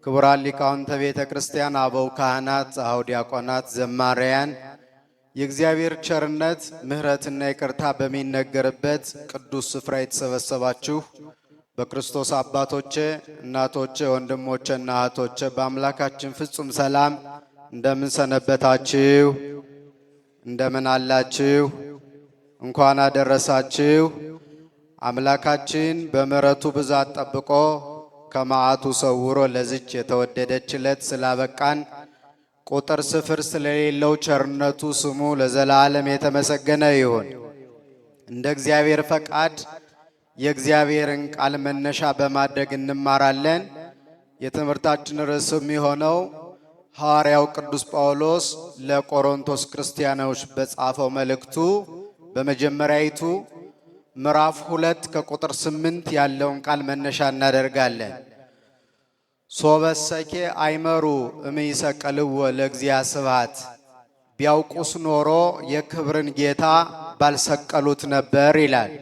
ክቡራን ሊቃውንተ ቤተ ክርስቲያን፣ አበው ካህናት፣ ጸሐው ዲያቆናት፣ ዘማሪያን የእግዚአብሔር ቸርነት ምሕረትና ይቅርታ በሚነገርበት ቅዱስ ስፍራ የተሰበሰባችሁ በክርስቶስ አባቶቼ፣ እናቶቼ፣ ወንድሞቼና እህቶቼ በአምላካችን ፍጹም ሰላም እንደምን ሰነበታችሁ? እንደምን አላችሁ? እንኳን አደረሳችሁ። አምላካችን በምሕረቱ ብዛት ጠብቆ ከመዓቱ ሰውሮ ለዚች የተወደደች ዕለት ስላበቃን ቁጥር ስፍር ስለሌለው ቸርነቱ ስሙ ለዘላለም የተመሰገነ ይሁን። እንደ እግዚአብሔር ፈቃድ የእግዚአብሔርን ቃል መነሻ በማድረግ እንማራለን። የትምህርታችን ርዕስ የሚሆነው ሐዋርያው ቅዱስ ጳውሎስ ለቆሮንቶስ ክርስቲያኖች በጻፈው መልእክቱ በመጀመሪያይቱ ምዕራፍ 2 ከቁጥር 8 ያለውን ቃል መነሻ እናደርጋለን። ሶበሰኬ አይመሩ እምይሰቀልዎ ለእግዚአ ስብሐት፣ ቢያውቁስ ኖሮ የክብርን ጌታ ባልሰቀሉት ነበር ይላል።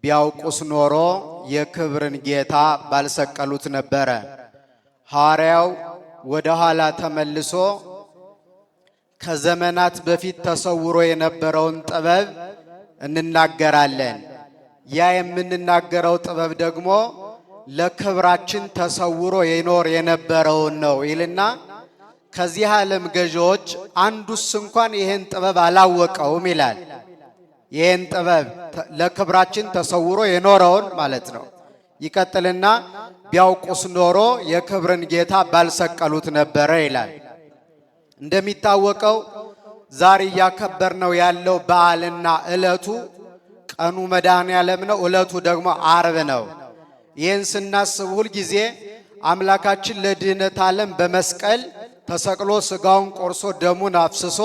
ቢያውቁስ ኖሮ የክብርን ጌታ ባልሰቀሉት ነበረ። ሐዋርያው ወደ ኋላ ተመልሶ ከዘመናት በፊት ተሰውሮ የነበረውን ጥበብ እንናገራለን። ያ የምንናገረው ጥበብ ደግሞ ለክብራችን ተሰውሮ ይኖር የነበረውን ነው ይልና ከዚህ ዓለም ገዢዎች አንዱስ እንኳን ይህን ጥበብ አላወቀውም ይላል። ይህን ጥበብ ለክብራችን ተሰውሮ የኖረውን ማለት ነው። ይቀጥልና ቢያውቁስ ኖሮ የክብርን ጌታ ባልሰቀሉት ነበረ ይላል። እንደሚታወቀው ዛሬ እያከበርነው ያለው በዓልና ዕለቱ ቀኑ መድኃኔዓለም ነው፣ ዕለቱ ደግሞ ዓርብ ነው። ይህን ስናስብ ሁል ጊዜ አምላካችን ለድህነት ዓለም በመስቀል ተሰቅሎ ሥጋውን ቆርሶ ደሙን አፍስሶ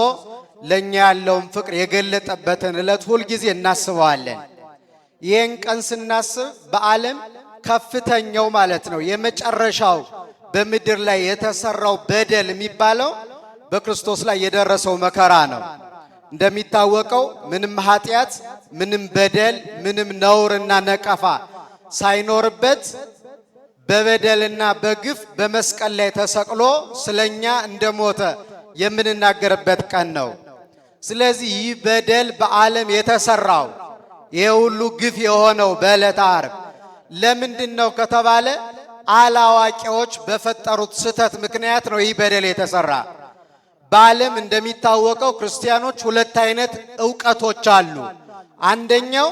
ለኛ ያለውን ፍቅር የገለጠበትን ዕለት ሁል ጊዜ እናስበዋለን። ይህን ቀን ስናስብ በዓለም ከፍተኛው ማለት ነው የመጨረሻው በምድር ላይ የተሰራው በደል የሚባለው በክርስቶስ ላይ የደረሰው መከራ ነው። እንደሚታወቀው ምንም ኃጢአት፣ ምንም በደል፣ ምንም ነውርና ነቀፋ ሳይኖርበት በበደልና በግፍ በመስቀል ላይ ተሰቅሎ ስለኛ እንደሞተ የምንናገርበት ቀን ነው። ስለዚህ ይህ በደል በዓለም የተሰራው ይሄ ሁሉ ግፍ የሆነው በዕለተ ዓርብ ለምንድን ነው ከተባለ አላዋቂዎች በፈጠሩት ስህተት ምክንያት ነው ይህ በደል የተሰራ። በዓለም እንደሚታወቀው ክርስቲያኖች ሁለት አይነት ዕውቀቶች አሉ። አንደኛው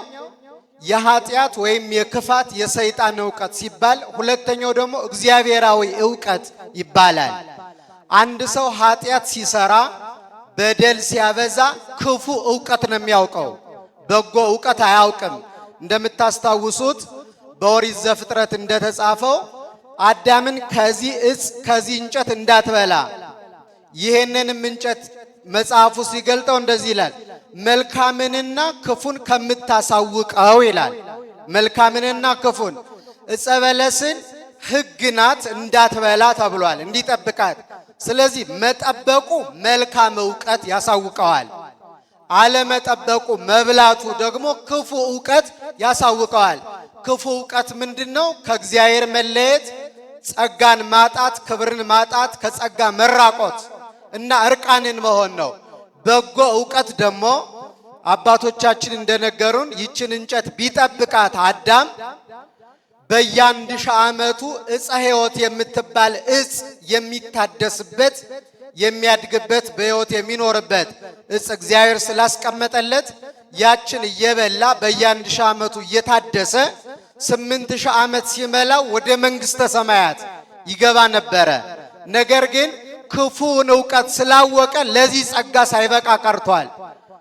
የኃጢአት ወይም የክፋት የሰይጣን ዕውቀት ሲባል፣ ሁለተኛው ደግሞ እግዚአብሔራዊ ዕውቀት ይባላል። አንድ ሰው ኃጢአት ሲሰራ በደል ሲያበዛ ክፉ ዕውቀት ነው የሚያውቀው፣ በጎ ዕውቀት አያውቅም። እንደምታስታውሱት በኦሪት ዘፍጥረት እንደተጻፈው አዳምን ከዚህ ዕፅ ከዚህ እንጨት እንዳትበላ፣ ይሄንንም እንጨት መጽሐፉ ሲገልጠው እንደዚህ ይላል፣ መልካምንና ክፉን ከምታሳውቀው ይላል። መልካምንና ክፉን ዕፀ በለስን ሕግ ናት እንዳትበላ ተብሏል፣ እንዲጠብቃት። ስለዚህ መጠበቁ መልካም ዕውቀት ያሳውቀዋል፣ አለመጠበቁ መብላቱ ደግሞ ክፉ ዕውቀት ያሳውቀዋል። ክፉ ዕውቀት ምንድነው? ከእግዚአብሔር መለየት፣ ጸጋን ማጣት፣ ክብርን ማጣት፣ ከጸጋ መራቆት እና እርቃንን መሆን ነው። በጎ ዕውቀት ደግሞ አባቶቻችን እንደነገሩን ይችን እንጨት ቢጠብቃት አዳም በየአንድ ሺህ ዓመቱ ዕፀ ሕይወት የምትባል ዕፅ የሚታደስበት የሚያድግበት በሕይወት የሚኖርበት ዕፅ እግዚአብሔር ስላስቀመጠለት ያችን እየበላ በየአንድ ሺህ ዓመቱ እየታደሰ 8000 ዓመት ሲመላው ወደ መንግሥተ ሰማያት ይገባ ነበረ። ነገር ግን ክፉን ዕውቀት ስላወቀ ለዚህ ጸጋ ሳይበቃ ቀርቷል።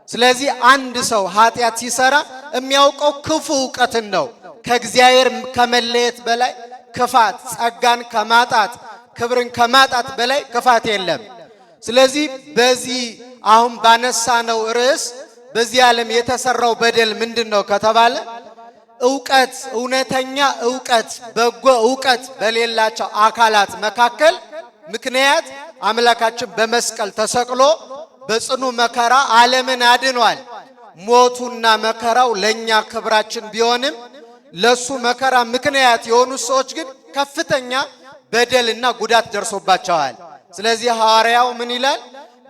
ስለዚህ አንድ ሰው ኃጢአት ሲሰራ የሚያውቀው ክፉ ዕውቀትን ነው። ከእግዚአብሔር ከመለየት በላይ ክፋት፣ ጸጋን ከማጣት ክብርን ከማጣት በላይ ክፋት የለም። ስለዚህ በዚህ አሁን ባነሳነው ርዕስ በዚህ ዓለም የተሰራው በደል ምንድን ነው ከተባለ ዕውቀት፣ እውነተኛ ዕውቀት፣ በጎ ዕውቀት በሌላቸው አካላት መካከል ምክንያት አምላካችን በመስቀል ተሰቅሎ በጽኑ መከራ ዓለምን አድኗል። ሞቱና መከራው ለኛ ክብራችን ቢሆንም ለሱ መከራ ምክንያት የሆኑ ሰዎች ግን ከፍተኛ በደልና ጉዳት ደርሶባቸዋል። ስለዚህ ሐዋርያው ምን ይላል?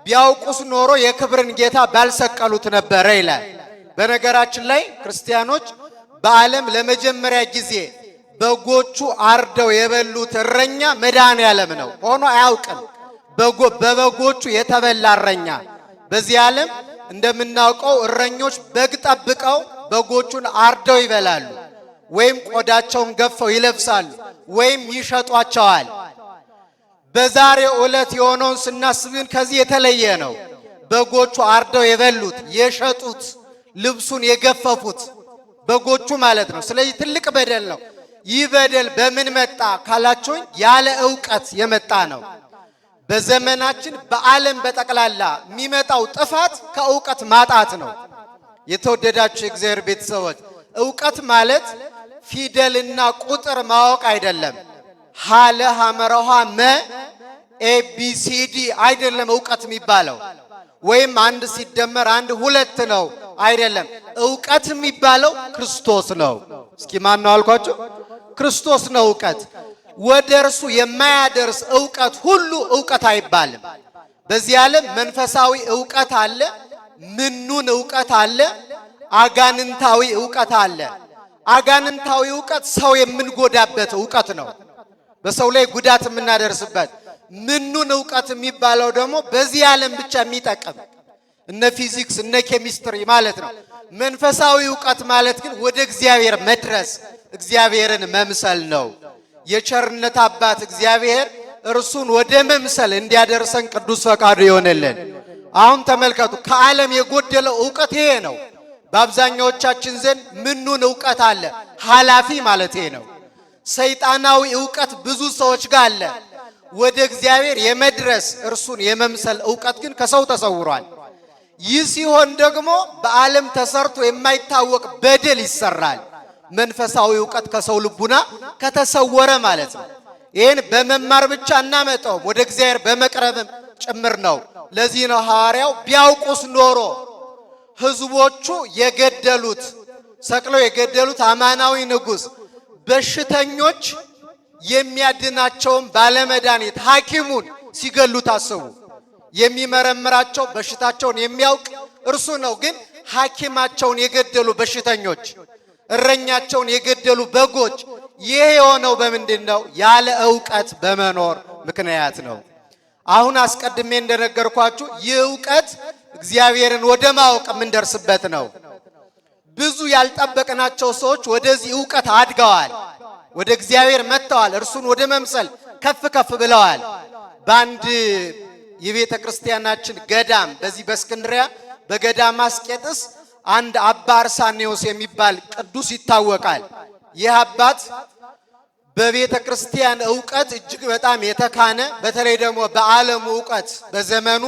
ቢያውቁስ ኖሮ የክብርን ጌታ ባልሰቀሉት ነበረ ይላል። በነገራችን ላይ ክርስቲያኖች በዓለም ለመጀመሪያ ጊዜ በጎቹ አርደው የበሉት እረኛ መድኃኔዓለም ነው። ሆኖ አያውቅም። በበጎቹ የተበላ እረኛ። በዚህ ዓለም እንደምናውቀው እረኞች በግ ጠብቀው በጎቹን አርደው ይበላሉ፣ ወይም ቆዳቸውን ገፈው ይለብሳሉ፣ ወይም ይሸጧቸዋል። በዛሬው ዕለት የሆነውን ስናስብ ግን ከዚህ የተለየ ነው። በጎቹ አርደው የበሉት የሸጡት፣ ልብሱን የገፈፉት በጎቹ ማለት ነው። ስለዚህ ትልቅ በደል ነው። ይህ በደል በምን መጣ ካላችሁኝ ያለ ዕውቀት የመጣ ነው። በዘመናችን በዓለም በጠቅላላ የሚመጣው ጥፋት ከዕውቀት ማጣት ነው። የተወደዳችሁ የእግዚአብሔር ቤተሰቦች ዕውቀት ማለት ፊደልና ቁጥር ማወቅ አይደለም። ሀለ ሐመረሃ መ ኤቢሲዲ አይደለም ዕውቀት የሚባለው። ወይም አንድ ሲደመር አንድ ሁለት ነው አይደለም። ዕውቀት የሚባለው ክርስቶስ ነው። እስኪ ማን ነው አልኳችሁ? ክርስቶስ ነው ዕውቀት። ወደ እርሱ የማያደርስ ዕውቀት ሁሉ ዕውቀት አይባልም። በዚህ ዓለም መንፈሳዊ ዕውቀት አለ፣ ምኑን ዕውቀት አለ፣ አጋንንታዊ ዕውቀት አለ። አጋንንታዊ ዕውቀት ሰው የምንጎዳበት ዕውቀት ነው፣ በሰው ላይ ጉዳት የምናደርስበት። ምኑን ዕውቀት የሚባለው ደግሞ በዚህ ዓለም ብቻ የሚጠቅም እነ ፊዚክስ እነ ኬሚስትሪ ማለት ነው። መንፈሳዊ ዕውቀት ማለት ግን ወደ እግዚአብሔር መድረስ እግዚአብሔርን መምሰል ነው። የቸርነት አባት እግዚአብሔር እርሱን ወደ መምሰል እንዲያደርሰን ቅዱስ ፈቃዱ ይሆንልን። አሁን ተመልከቱ፣ ከዓለም የጎደለው ዕውቀት ይሄ ነው። በአብዛኛዎቻችን ዘንድ ምኑን ዕውቀት አለ? ኃላፊ ማለት ይሄ ነው። ሰይጣናዊ ዕውቀት ብዙ ሰዎች ጋር አለ። ወደ እግዚአብሔር የመድረስ እርሱን የመምሰል ዕውቀት ግን ከሰው ተሰውሯል። ይህ ሲሆን ደግሞ በዓለም ተሰርቶ የማይታወቅ በደል ይሰራል። መንፈሳዊ ዕውቀት ከሰው ልቡና ከተሰወረ ማለት ነው። ይህን በመማር ብቻ እናመጣውም፣ ወደ እግዚአብሔር በመቅረብም ጭምር ነው። ለዚህ ነው ሐዋርያው ቢያውቁስ ኖሮ ሕዝቦቹ የገደሉት ሰቅለው የገደሉት አማናዊ ንጉሥ በሽተኞች የሚያድናቸውን ባለመድኃኒት ሐኪሙን ሲገሉ ታሰቡ። የሚመረምራቸው በሽታቸውን የሚያውቅ እርሱ ነው። ግን ሐኪማቸውን የገደሉ በሽተኞች፣ እረኛቸውን የገደሉ በጎች። ይህ የሆነው በምንድን ነው? ያለ ዕውቀት በመኖር ምክንያት ነው። አሁን አስቀድሜ እንደነገርኳችሁ ይህ ዕውቀት እግዚአብሔርን ወደ ማወቅ የምንደርስበት ነው። ብዙ ያልጠበቅናቸው ሰዎች ወደዚህ ዕውቀት አድገዋል፣ ወደ እግዚአብሔር መጥተዋል፣ እርሱን ወደ መምሰል ከፍ ከፍ ብለዋል። በአንድ የቤተ ክርስቲያናችን ገዳም በዚህ በእስክንድርያ በገዳም አስቄጥስ አንድ አባ አርሳኔዎስ የሚባል ቅዱስ ይታወቃል። ይህ አባት በቤተ ክርስቲያን ዕውቀት እጅግ በጣም የተካነ፣ በተለይ ደግሞ በዓለም ዕውቀት በዘመኑ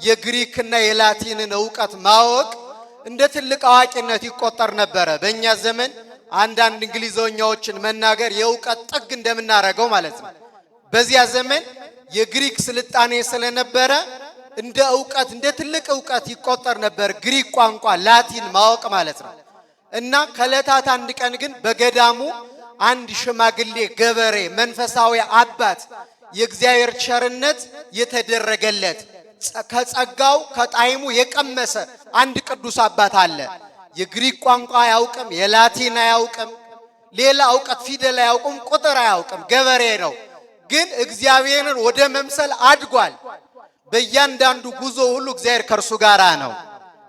የግሪክና የላቲንን ዕውቀት ማወቅ እንደ ትልቅ አዋቂነት ይቆጠር ነበረ። በእኛ ዘመን አንዳንድ እንግሊዘኛዎችን መናገር የዕውቀት ጥግ እንደምናደርገው ማለት ነው። በዚያ ዘመን የግሪክ ስልጣኔ ስለነበረ እንደ ዕውቀት እንደ ትልቅ ዕውቀት ይቆጠር ነበር ግሪክ ቋንቋ ላቲን ማወቅ ማለት ነው። እና ከዕለታት አንድ ቀን ግን በገዳሙ አንድ ሽማግሌ ገበሬ መንፈሳዊ አባት የእግዚአብሔር ቸርነት የተደረገለት ከጸጋው ከጣዕሙ የቀመሰ አንድ ቅዱስ አባት አለ። የግሪክ ቋንቋ አያውቅም፣ የላቲን አያውቅም፣ ሌላ ዕውቀት ፊደል አያውቅም፣ ቁጥር አያውቅም፣ ገበሬ ነው። ግን እግዚአብሔርን ወደ መምሰል አድጓል። በእያንዳንዱ ጉዞ ሁሉ እግዚአብሔር ከእርሱ ጋራ ነው።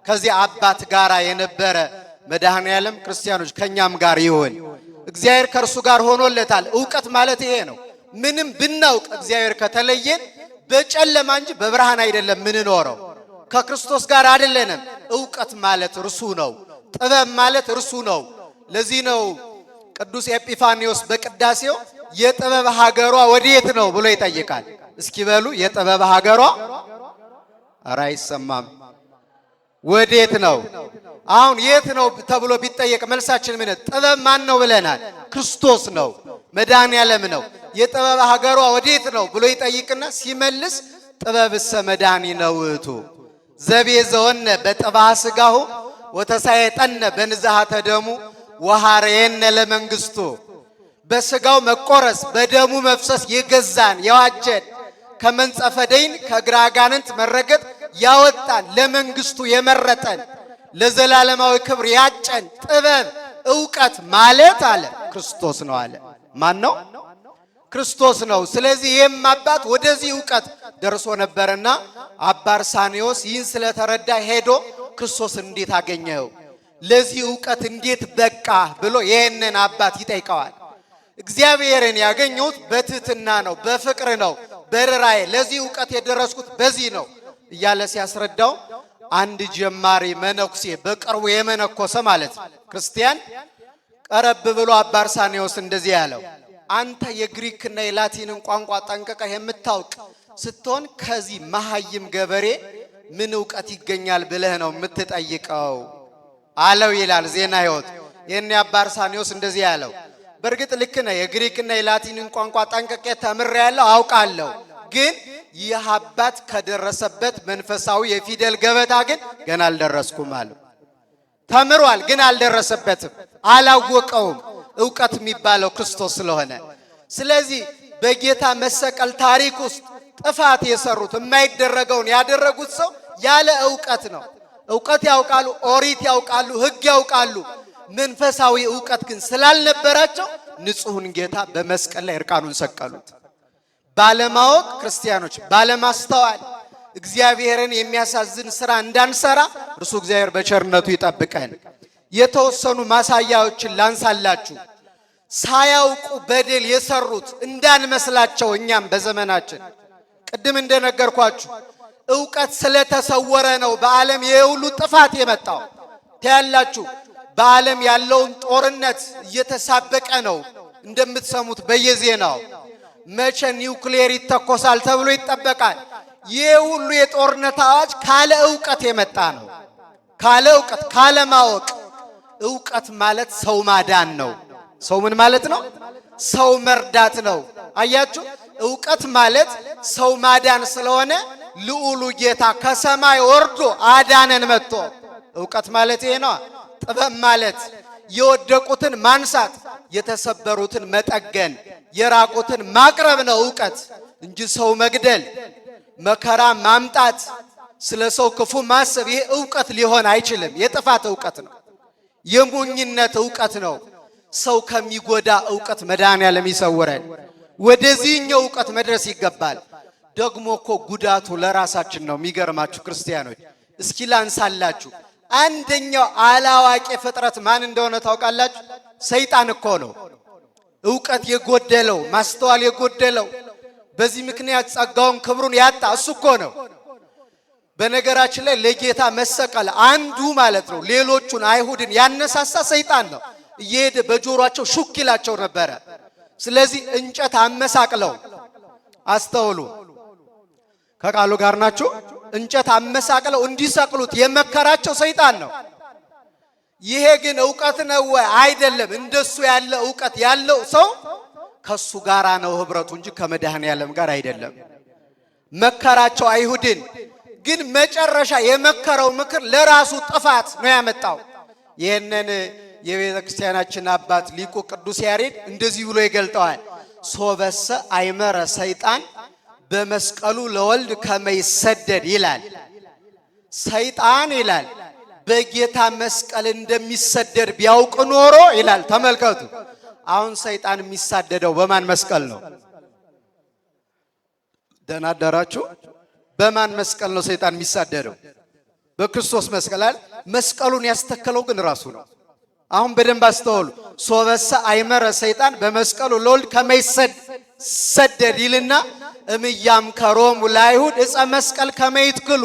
ከዚህ አባት ጋራ የነበረ መድኃኔዓለም ክርስቲያኖች ከኛም ጋር ይሆን። እግዚአብሔር ከእርሱ ጋር ሆኖለታል። ዕውቀት ማለት ይሄ ነው። ምንም ብናውቅ እግዚአብሔር ከተለየን በጨለማ እንጂ በብርሃን አይደለም ምንኖረው። ከክርስቶስ ጋር አይደለንም። ዕውቀት ማለት እርሱ ነው። ጥበብ ማለት እርሱ ነው። ለዚህ ነው ቅዱስ ኤጲፋኒዮስ በቅዳሴው የጥበብ ሀገሯ ወዴት ነው ብሎ ይጠይቃል። እስኪ በሉ የጥበብ ሀገሯ ኧረ አይሰማም። ወዴት ነው? አሁን የት ነው ተብሎ ቢጠየቅ መልሳችን ምን? ጥበብ ማን ነው ብለናል? ክርስቶስ ነው፣ መድኃኔዓለም ነው። የጥበብ ሀገሯ ወዴት ነው ብሎ ይጠይቅና ሲመልስ ጥበብሰ መድኃኒነ ውእቱ ዘቤዘወነ በጥብሐ ሥጋሁ ወተሳየጠነ በንዝሐተ ደሙ ወሐረየነ ለመንግሥቱ። በስጋው መቆረስ በደሙ መፍሰስ የገዛን የዋጀን ከመንጸፈ ደይን ከግራ አጋንንት መረገጥ ያወጣን ለመንግስቱ የመረጠን ለዘላለማዊ ክብር ያጨን ጥበብ ዕውቀት ማለት አለ ክርስቶስ ነው አለ። ማን ነው? ክርስቶስ ነው። ስለዚህ ይህም አባት ወደዚህ ዕውቀት ደርሶ ነበርና አባ አርሳኔዎስ ይህን ስለተረዳ ሄዶ ክርስቶስ እንዴት አገኘው ለዚህ ዕውቀት እንዴት በቃ ብሎ ይህንን አባት ይጠይቀዋል። እግዚአብሔርን ያገኘሁት በትህትና ነው፣ በፍቅር ነው፣ በርራዬ ለዚህ ዕውቀት የደረስኩት በዚህ ነው እያለ ሲያስረዳው አንድ ጀማሪ መነኩሴ በቅርቡ የመነኮሰ ማለት ክርስቲያን ቀረብ ብሎ አባ አርሳኔዎስ እንደዚህ ያለው አንተ የግሪክና የላቲንን ቋንቋ ጠንቅቀህ የምታውቅ ስትሆን ከዚህ መሐይም ገበሬ ምን ዕውቀት ይገኛል ብለህ ነው የምትጠይቀው አለው ይላል ዜና ሕይወት። ይህን አባ አርሳኔዎስ እንደዚህ ያለው በእርግጥ ልክ ነው፣ የግሪክና የላቲንን ቋንቋ ጠንቅቄ ተምሬያለሁ አውቃለሁ። ግን ይህ አባት ከደረሰበት መንፈሳዊ የፊደል ገበታ ግን ገና አልደረስኩም አለው። ተምሯል ግን አልደረሰበትም፣ አላወቀውም ዕውቀት የሚባለው ክርስቶስ ስለሆነ። ስለዚህ በጌታ መሰቀል ታሪክ ውስጥ ጥፋት የሰሩት የማይደረገውን ያደረጉት ሰው ያለ ዕውቀት ነው። ዕውቀት ያውቃሉ፣ ኦሪት ያውቃሉ፣ ሕግ ያውቃሉ። መንፈሳዊ ዕውቀት ግን ስላልነበራቸው ንጹሑን ጌታ በመስቀል ላይ እርቃኑን ሰቀሉት። ባለማወቅ ክርስቲያኖች ባለማስተዋል እግዚአብሔርን የሚያሳዝን ስራ እንዳንሰራ እርሱ እግዚአብሔር በቸርነቱ ይጠብቀን። የተወሰኑ ማሳያዎችን ላንሳላችሁ። ሳያውቁ በደል የሰሩት እንዳንመስላቸው እኛም በዘመናችን ቅድም እንደነገርኳችሁ ዕውቀት ስለተሰወረ ነው በዓለም የሁሉ ጥፋት የመጣው። ታያላችሁ በዓለም ያለውን ጦርነት እየተሳበቀ ነው እንደምትሰሙት በየዜናው። መቼ ኒውክሌር ይተኮሳል ተብሎ ይጠበቃል። ይህ ሁሉ የጦርነት አዋጅ ካለ ዕውቀት የመጣ ነው። ካለ ዕውቀት ካለ ማወቅ። ዕውቀት ማለት ሰው ማዳን ነው። ሰው ምን ማለት ነው? ሰው መርዳት ነው። አያችሁ ዕውቀት ማለት ሰው ማዳን ስለሆነ ልዑሉ ጌታ ከሰማይ ወርዶ አዳነን መጥቶ። ዕውቀት ማለት ይሄ ነው። ጥበብ ማለት የወደቁትን ማንሳት፣ የተሰበሩትን መጠገን፣ የራቁትን ማቅረብ ነው ዕውቀት እንጂ ሰው መግደል፣ መከራ ማምጣት፣ ስለ ሰው ክፉ ማሰብ ይሄ ዕውቀት ሊሆን አይችልም። የጥፋት ዕውቀት ነው። የሞኝነት ዕውቀት ነው። ሰው ከሚጎዳ ዕውቀት መድኃኔዓለም ይሰውረን። ወደዚህኛው ዕውቀት መድረስ ይገባል። ደግሞ እኮ ጉዳቱ ለራሳችን ነው። የሚገርማችሁ ክርስቲያኖች እስኪ ላንሳላችሁ። አንደኛው አላዋቂ ፍጥረት ማን እንደሆነ ታውቃላችሁ? ሰይጣን እኮ ነው። ዕውቀት የጎደለው ማስተዋል የጎደለው በዚህ ምክንያት ጸጋውን ክብሩን ያጣ እሱ እኮ ነው። በነገራችን ላይ ለጌታ መሰቀል አንዱ ማለት ነው ሌሎቹን አይሁድን ያነሳሳ ሰይጣን ነው። እየሄደ በጆሮአቸው ሹክ ይላቸው ነበረ። ስለዚህ እንጨት አመሳቅለው አስተውሉ፣ ከቃሉ ጋር ናችሁ? እንጨት አመሳቅለው እንዲሰቅሉት የመከራቸው ሰይጣን ነው። ይሄ ግን ዕውቀት ነው ወይ? አይደለም። እንደሱ ያለ ዕውቀት ያለው ሰው ከሱ ጋራ ነው ህብረቱ እንጂ ከመድኃኔዓለም ጋር አይደለም። መከራቸው አይሁድን፣ ግን መጨረሻ የመከረው ምክር ለራሱ ጥፋት ነው ያመጣው። ይህንን የቤተ ክርስቲያናችን አባት ሊቁ ቅዱስ ያሬድ እንደዚህ ብሎ ይገልጠዋል። ሶበሰ አይመረ ሰይጣን በመስቀሉ ለወልድ ከመይሰደድ ይላል። ሰይጣን ይላል በጌታ መስቀል እንደሚሰደድ ቢያውቅ ኖሮ ይላል። ተመልከቱ፣ አሁን ሰይጣን የሚሳደደው በማን መስቀል ነው? ደህና አደራችሁ። በማን መስቀል ነው ሰይጣን የሚሳደደው? በክርስቶስ መስቀል አይደል? መስቀሉን ያስተከለው ግን ራሱ ነው። አሁን በደንብ አስተውሉ። ሶበሰ አይመረ ሰይጣን በመስቀሉ ለወልድ ከመይሰደድ ይልና እምያም ከሮሙ ለአይሁድ ዕፀ መስቀል ከመይትክሉ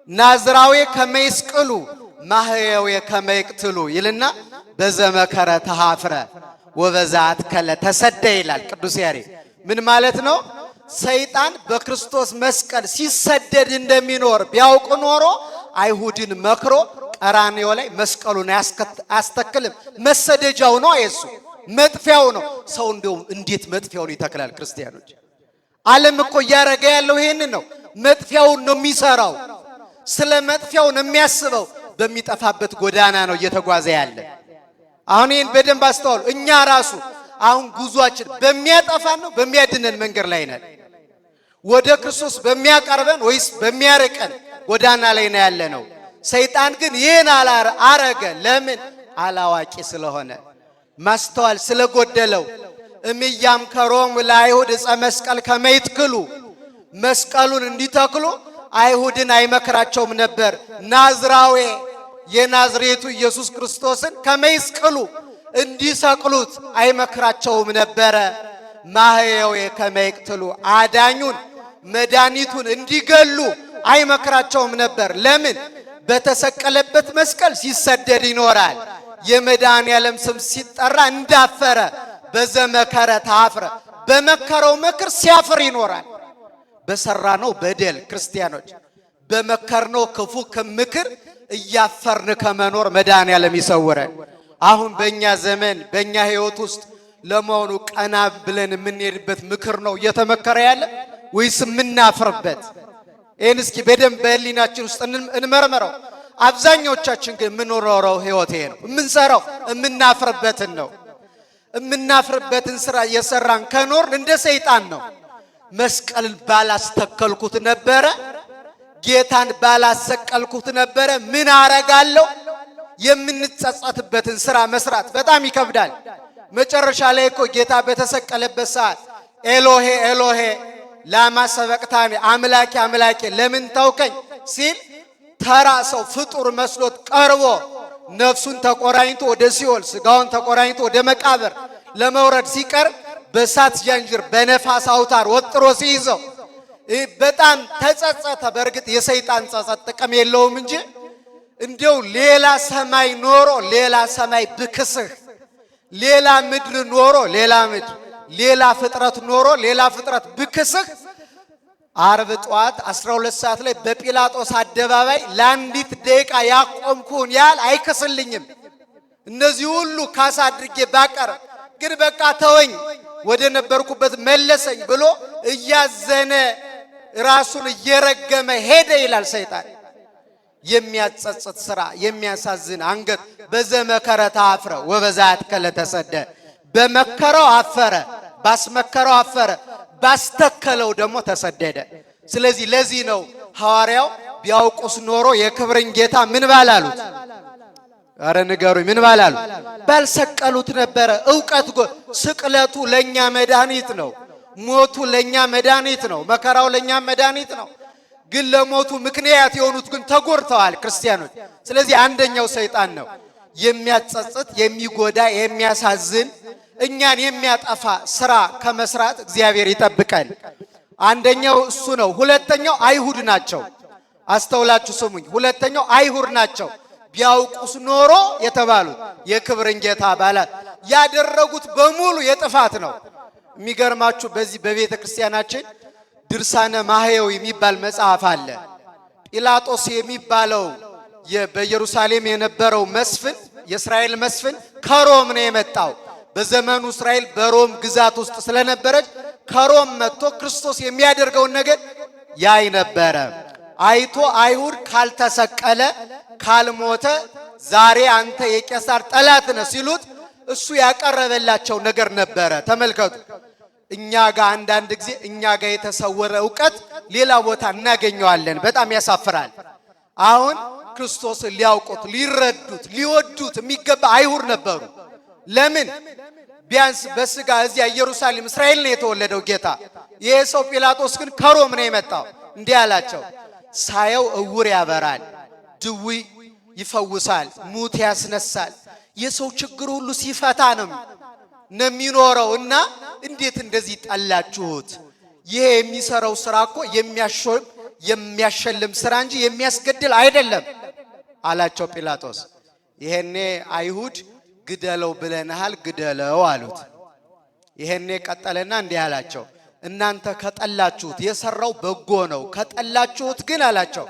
ናዝራዊ ከመይስቅሉ ማህየው ከመይቅትሉ ይልና በዘመከረ ተሃፍረ ወበዛት ከለ ተሰደ ይላል ቅዱስ ያሬድ። ምን ማለት ነው? ሰይጣን በክርስቶስ መስቀል ሲሰደድ እንደሚኖር ቢያውቅ ኖሮ አይሁድን መክሮ ቀራንዮ ላይ መስቀሉን አያስተክልም። መሰደጃው ነው፣ የሱ መጥፊያው ነው። ሰው እንደውም እንዴት መጥፊያውን ይተክላል? ክርስቲያኖች ዓለም እኮ እያረገ ያለው ይሄንን ነው። መጥፊያውን ነው የሚሰራው። ስለ መጥፊያው ነው የሚያስበው። በሚጠፋበት ጎዳና ነው እየተጓዘ ያለ። አሁን ይህን በደንብ አስተዋሉ። እኛ ራሱ አሁን ጉዟችን በሚያጠፋን ነው በሚያድነን መንገድ ላይ ነን? ወደ ክርስቶስ በሚያቀርበን ወይስ በሚያርቀን ጎዳና ላይ ነው ያለነው? ሰይጣን ግን ይህን አረገ። ለምን? አላዋቂ ስለሆነ፣ ማስተዋል ስለጎደለው። እምያም ከሮም ለአይሁድ ዕፀ መስቀል ከመይትክሉ መስቀሉን እንዲተክሉ አይሁድን አይመክራቸውም ነበር። ናዝራዌ የናዝሬቱ ኢየሱስ ክርስቶስን ከመይስቅሉ እንዲሰቅሉት አይመክራቸውም ነበረ። ማህየዌ ከመይቅትሉ አዳኙን መድኃኒቱን እንዲገሉ አይመክራቸውም ነበር። ለምን? በተሰቀለበት መስቀል ሲሰደድ ይኖራል። የመድኃኔዓለም ስም ሲጠራ እንዳፈረ በዘመከረ ታፍረ በመከረው ምክር ሲያፍር ይኖራል። በሰራነው በደል ክርስቲያኖች በመከርነው ክፉ ምክር እያፈርን ከመኖር መድኃኔዓለም ይሰውረን። አሁን በእኛ ዘመን በእኛ ሕይወት ውስጥ ለመሆኑ ቀና ብለን የምንሄድበት ምክር ነው እየተመከረ ያለ ወይስ የምናፍርበት? ይህን እስኪ በደንብ በህሊናችን ውስጥ እንመርምረው። አብዛኞቻችን ግን የምንኖረው ሕይወት ይሄ ነው። የምንሰራው የምናፍርበትን ነው። የምናፍርበትን ስራ እየሰራን ከኖር እንደ ሰይጣን ነው። መስቀልን ባላስተከልኩት ነበረ፣ ጌታን ባላሰቀልኩት ነበረ ምን አረጋለሁ? የምንጸጸትበትን ስራ መስራት በጣም ይከብዳል። መጨረሻ ላይ እኮ ጌታ በተሰቀለበት ሰዓት ኤሎሄ ኤሎሄ ላማ ሰበቅታኒ፣ አምላኬ አምላኬ ለምን ተውከኝ ሲል ተራ ሰው ፍጡር መስሎት ቀርቦ ነፍሱን ተቆራኝቶ ወደ ሲኦል ስጋውን ተቆራኝቶ ወደ መቃብር ለመውረድ ሲቀርብ በእሳት ጃንጅር በነፋስ አውታር ወጥሮ ሲይዘው በጣም ተጸጸተ። በእርግጥ የሰይጣን ጸጸት ጥቅም የለውም እንጂ እንዲው ሌላ ሰማይ ኖሮ ሌላ ሰማይ ብክስህ፣ ሌላ ምድር ኖሮ ሌላ ምድር፣ ሌላ ፍጥረት ኖሮ ሌላ ፍጥረት ብክስህ ዓርብ ጠዋት 12 ሰዓት ላይ በጲላጦስ አደባባይ ለአንዲት ደቂቃ ያቆምኩን ያህል አይክስልኝም። እነዚህ ሁሉ ካሳ አድርጌ ባቀርብ ግን በቃ ተወኝ ወደ ነበርኩበት መለሰኝ ብሎ እያዘነ ራሱን እየረገመ ሄደ ይላል ሰይጣን። የሚያጸጽት ስራ የሚያሳዝን አንገት በዘመከረ ታፍረ ወበዛት ከለተሰደ በመከረው አፈረ፣ ባስመከረው አፈረ፣ ባስተከለው ደግሞ ተሰደደ። ስለዚህ ለዚህ ነው ሐዋርያው ቢያውቁስ ኖሮ የክብርን ጌታ ምን ባላሉት? አረ ንገሩኝ፣ ምን ባላሉት? ባልሰቀሉት ነበረ። ዕውቀት ስቅለቱ ለኛ መድኃኒት ነው። ሞቱ ለኛ መድኃኒት ነው። መከራው ለኛ መድኃኒት ነው። ግን ለሞቱ ምክንያት የሆኑት ግን ተጎድተዋል ክርስቲያኖች። ስለዚህ አንደኛው ሰይጣን ነው። የሚያጸጽት የሚጎዳ የሚያሳዝን እኛን የሚያጠፋ ስራ ከመስራት እግዚአብሔር ይጠብቀን። አንደኛው እሱ ነው። ሁለተኛው አይሁድ ናቸው። አስተውላችሁ ስሙኝ። ሁለተኛው አይሁድ ናቸው። ቢያውቁስ ኖሮ የተባሉት የክብርን ጌታ ባላት ያደረጉት በሙሉ የጥፋት ነው። የሚገርማችሁ በዚህ በቤተ ክርስቲያናችን ድርሳነ ማህየው የሚባል መጽሐፍ አለ። ጲላጦስ የሚባለው በኢየሩሳሌም የነበረው መስፍን የእስራኤል መስፍን ከሮም ነው የመጣው። በዘመኑ እስራኤል በሮም ግዛት ውስጥ ስለነበረች ከሮም መጥቶ ክርስቶስ የሚያደርገውን ነገር ያይ ነበረ። አይቶ አይሁድ ካልተሰቀለ ካልሞተ ዛሬ አንተ የቄሳር ጠላት ነህ ሲሉት እሱ ያቀረበላቸው ነገር ነበረ። ተመልከቱ። እኛ ጋር አንዳንድ ጊዜ እኛ ጋር የተሰወረ ዕውቀት ሌላ ቦታ እናገኘዋለን። በጣም ያሳፍራል። አሁን ክርስቶስን ሊያውቁት ሊረዱት ሊወዱት የሚገባ አይሁድ ነበሩ። ለምን? ቢያንስ በስጋ እዚያ ኢየሩሳሌም እስራኤል ነው የተወለደው ጌታ። ይሄ ሰው ጲላጦስ ግን ከሮም ነው የመጣው። እንዲህ አላቸው፣ ሳየው እውር ያበራል፣ ድውይ ይፈውሳል፣ ሙት ያስነሳል፣ የሰው ችግር ሁሉ ሲፈታ ነው የሚኖረው እና እንዴት እንደዚህ ጠላችሁት? ይሄ የሚሰራው ስራ እኮ የሚያሸልም ስራ እንጂ የሚያስገድል አይደለም አላቸው ጲላጦስ። ይሄኔ አይሁድ ግደለው ብለናል፣ ግደለው አሉት። ይሄኔ ቀጠለና እንዲህ አላቸው፣ እናንተ ከጠላችሁት የሰራው በጎ ነው፣ ከጠላችሁት ግን አላቸው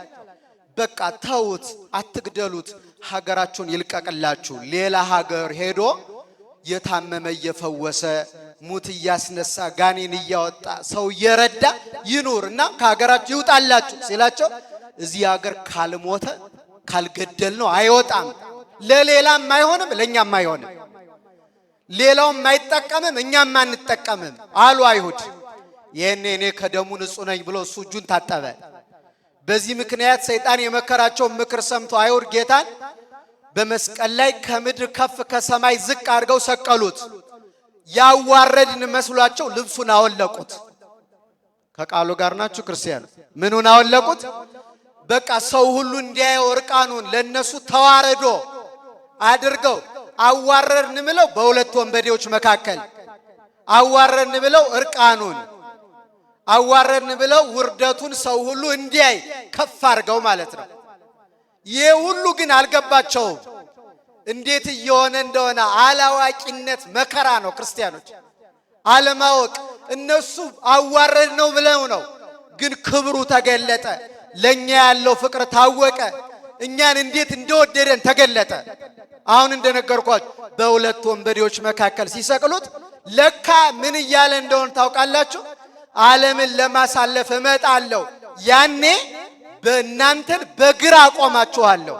በቃ ተውት፣ አትግደሉት፣ ሀገራችሁን ይልቀቅላችሁ። ሌላ ሀገር ሄዶ የታመመ እየፈወሰ ሙት እያስነሳ ጋኔን እያወጣ ሰው እየረዳ ይኑርና ከሀገራችሁ ይውጣላችሁ ሲላቸው እዚህ ሀገር ካልሞተ ካልገደል ነው አይወጣም። ለሌላም አይሆንም፣ ለኛም አይሆንም። ሌላውም ማይጠቀምም እኛም ማንጠቀምም አሉ አይሁድ። ይሄኔ እኔ ከደሙ ንጹህ ነኝ ብሎ እሱ እጁን ታጠበ። በዚህ ምክንያት ሰይጣን የመከራቸው ምክር ሰምቶ አይሁድ ጌታን በመስቀል ላይ ከምድር ከፍ ከሰማይ ዝቅ አድርገው ሰቀሉት። ያዋረድን መስሏቸው ልብሱን አወለቁት። ከቃሉ ጋር ናችሁ ክርስቲያን? ምኑን አወለቁት? በቃ ሰው ሁሉ እንዲያየው እርቃኑን ለነሱ ተዋረዶ አድርገው አዋረድን ብለው በሁለት ወንበዴዎች መካከል አዋረድን ብለው እርቃኑን አዋረድን ብለው ውርደቱን ሰው ሁሉ እንዲያይ ከፍ አድርገው ማለት ነው። ይሄ ሁሉ ግን አልገባቸውም። እንዴት እየሆነ እንደሆነ አላዋቂነት መከራ ነው ክርስቲያኖች፣ አለማወቅ። እነሱ አዋረድ ነው ብለው ነው፣ ግን ክብሩ ተገለጠ። ለኛ ያለው ፍቅር ታወቀ። እኛን እንዴት እንደወደደን ተገለጠ። አሁን እንደነገርኳችሁ በሁለት ወንበዴዎች መካከል ሲሰቅሉት ለካ ምን እያለ እንደሆነ ታውቃላችሁ? ዓለምን ለማሳለፍ እመጣለሁ፣ ያኔ በእናንተን በግራ አቆማችኋለሁ።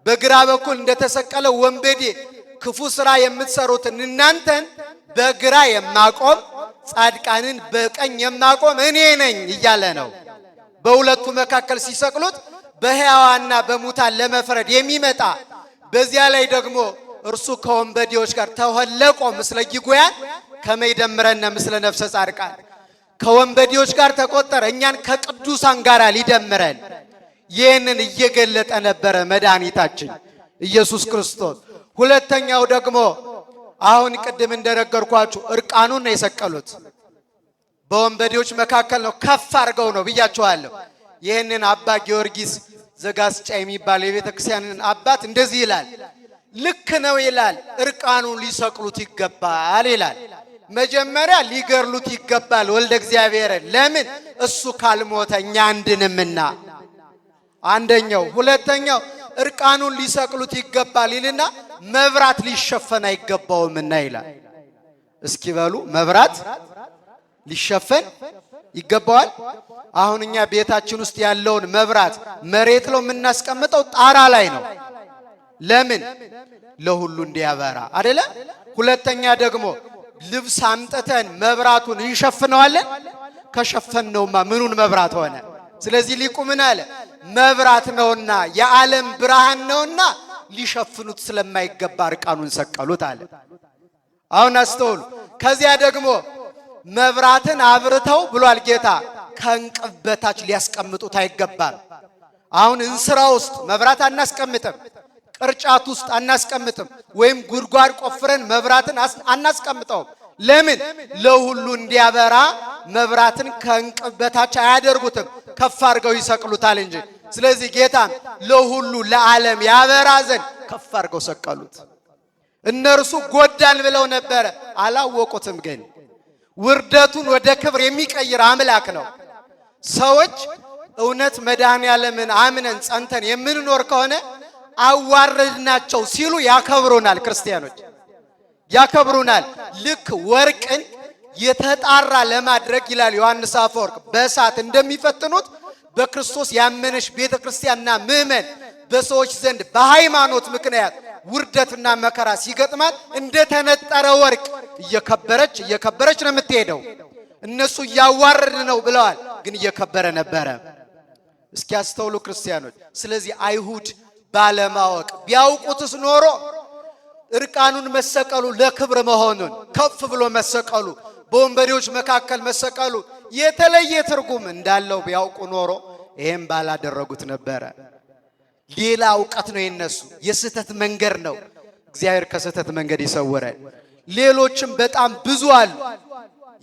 በግራ በኩል እንደተሰቀለ ወንበዴ ክፉ ስራ የምትሰሩትን እናንተን በግራ የማቆም ጻድቃንን በቀኝ የማቆም እኔ ነኝ እያለ ነው። በሁለቱ መካከል ሲሰቅሉት በሕያዋንና በሙታን ለመፍረድ የሚመጣ በዚያ ላይ ደግሞ እርሱ ከወንበዴዎች ጋር ተወለቆ ምስለ ጊጉያን ከመይደምረነ ምስለ ነፍሰ ጻድቃን ከወንበዴዎች ጋር ተቆጠረ እኛን ከቅዱሳን ጋር ሊደምረን ይህንን እየገለጠ ነበረ መድኃኒታችን ኢየሱስ ክርስቶስ። ሁለተኛው ደግሞ አሁን ቅድም እንደነገርኳችሁ እርቃኑን ነው የሰቀሉት። በወንበዴዎች መካከል ነው፣ ከፍ አድርገው ነው ብያችኋለሁ። ይህንን አባ ጊዮርጊስ ዘጋስጫ የሚባል የቤተ ክርስቲያንን አባት እንደዚህ ይላል። ልክ ነው ይላል። እርቃኑን ሊሰቅሉት ይገባል ይላል። መጀመሪያ ሊገርሉት ይገባል ወልደ እግዚአብሔር። ለምን? እሱ ካልሞተ እኛ አንድንምና አንደኛው። ሁለተኛው እርቃኑን ሊሰቅሉት ይገባል ይልና መብራት ሊሸፈን አይገባውምና ይላል። እስኪ በሉ መብራት ሊሸፈን ይገባዋል? አሁን እኛ ቤታችን ውስጥ ያለውን መብራት መሬት ላይ የምናስቀምጠው ጣራ ላይ ነው። ለምን? ለሁሉ እንዲያበራ አይደለ? ሁለተኛ ደግሞ ልብስ አምጥተን መብራቱን እንሸፍነዋለን። ከሸፈነውማ ምኑን መብራት ሆነ? ስለዚህ ሊቁ ምን አለ? መብራት ነውና የዓለም ብርሃን ነውና ሊሸፍኑት ስለማይገባ እርቃኑን ሰቀሉት አለ። አሁን አስተውሉ። ከዚያ ደግሞ መብራትን አብርተው ብሏል ጌታ፣ ከእንቅብ በታች ሊያስቀምጡት አይገባም። አሁን እንስራ ውስጥ መብራት አናስቀምጥም፣ ቅርጫት ውስጥ አናስቀምጥም፣ ወይም ጉድጓድ ቆፍረን መብራትን አናስቀምጠውም። ለምን? ለሁሉ እንዲያበራ መብራትን ከእንቅብ በታች አያደርጉትም፣ ከፍ አድርገው ይሰቅሉታል እንጂ። ስለዚህ ጌታም ለሁሉ ለዓለም ያበራ ዘንድ ከፍ አድርገው ሰቀሉት። እነርሱ ጎዳን ብለው ነበረ፣ አላወቁትም። ግን ውርደቱን ወደ ክብር የሚቀይር አምላክ ነው። ሰዎች እውነት መድኃኔዓለምን አምነን ጸንተን የምንኖር ከሆነ አዋረድናቸው ሲሉ ያከብሩናል። ክርስቲያኖች ያከብሩናል። ልክ ወርቅን የተጣራ ለማድረግ ይላል ዮሐንስ አፈወርቅ በእሳት እንደሚፈትኑት በክርስቶስ ያመነች ቤተ ክርስቲያንና ምእመን በሰዎች ዘንድ በሃይማኖት ምክንያት ውርደትና መከራ ሲገጥማት እንደተነጠረ ወርቅ እየከበረች ነው የምትሄደው። እነሱ እያዋረድ ነው ብለዋል፣ ግን እየከበረ ነበረ። እስኪ ያስተውሉ ክርስቲያኖች። ስለዚህ አይሁድ ባለማወቅ ቢያውቁትስ ኖሮ እርቃኑን መሰቀሉ ለክብር መሆኑን ከፍ ብሎ መሰቀሉ በወንበዴዎች መካከል መሰቀሉ የተለየ ትርጉም እንዳለው ቢያውቁ ኖሮ ይሄን ባላደረጉት ነበረ። ሌላ እውቀት ነው የነሱ፣ የስህተት መንገድ ነው። እግዚአብሔር ከስህተት መንገድ ይሰውረን። ሌሎችም በጣም ብዙ አሉ።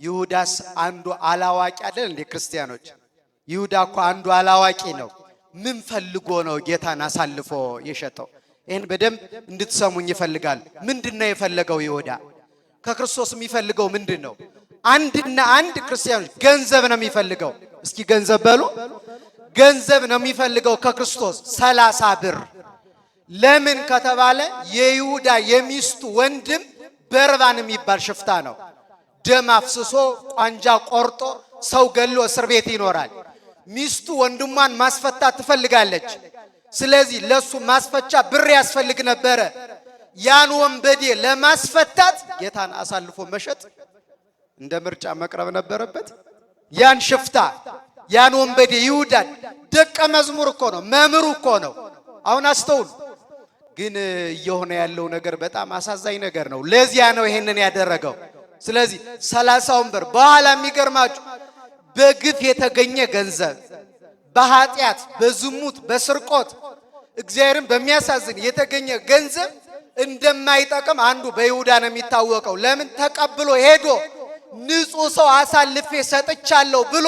ይሁዳስ አንዱ አላዋቂ አይደል እንዴ? ክርስቲያኖች ይሁዳ እኮ አንዱ አላዋቂ ነው። ምን ፈልጎ ነው ጌታን አሳልፎ የሸጠው? ይህን በደንብ እንድትሰሙኝ ይፈልጋል። ምንድነው የፈለገው ይሁዳ? ከክርስቶስ የሚፈልገው ምንድነው? አንድና አንድ ክርስቲያኖች ገንዘብ ነው የሚፈልገው። እስኪ ገንዘብ በሉ። ገንዘብ ነው የሚፈልገው ከክርስቶስ 30 ብር። ለምን ከተባለ የይሁዳ የሚስቱ ወንድም በርባን የሚባል ሽፍታ ነው። ደም አፍስሶ ቋንጃ ቆርጦ ሰው ገሎ እስር ቤት ይኖራል። ሚስቱ ወንድሟን ማስፈታት ትፈልጋለች። ስለዚህ ለሱ ማስፈቻ ብር ያስፈልግ ነበረ። ያን ወንበዴ ለማስፈታት ጌታን አሳልፎ መሸጥ እንደ ምርጫ መቅረብ ነበረበት። ያን ሽፍታ ያን ወንበዴ ይሁዳን ደቀ መዝሙር እኮ ነው፣ መምህሩ እኮ ነው። አሁን አስተውሉ። ግን እየሆነ ያለው ነገር በጣም አሳዛኝ ነገር ነው። ለዚያ ነው ይሄንን ያደረገው። ስለዚህ 30 ብር በኋላ የሚገርማችሁ በግፍ የተገኘ ገንዘብ በኃጢአት በዝሙት በስርቆት እግዚአብሔርን በሚያሳዝን የተገኘ ገንዘብ እንደማይጠቅም አንዱ በይሁዳ ነው የሚታወቀው። ለምን ተቀብሎ ሄዶ ንጹህ ሰው አሳልፌ ሰጥቻለሁ ብሎ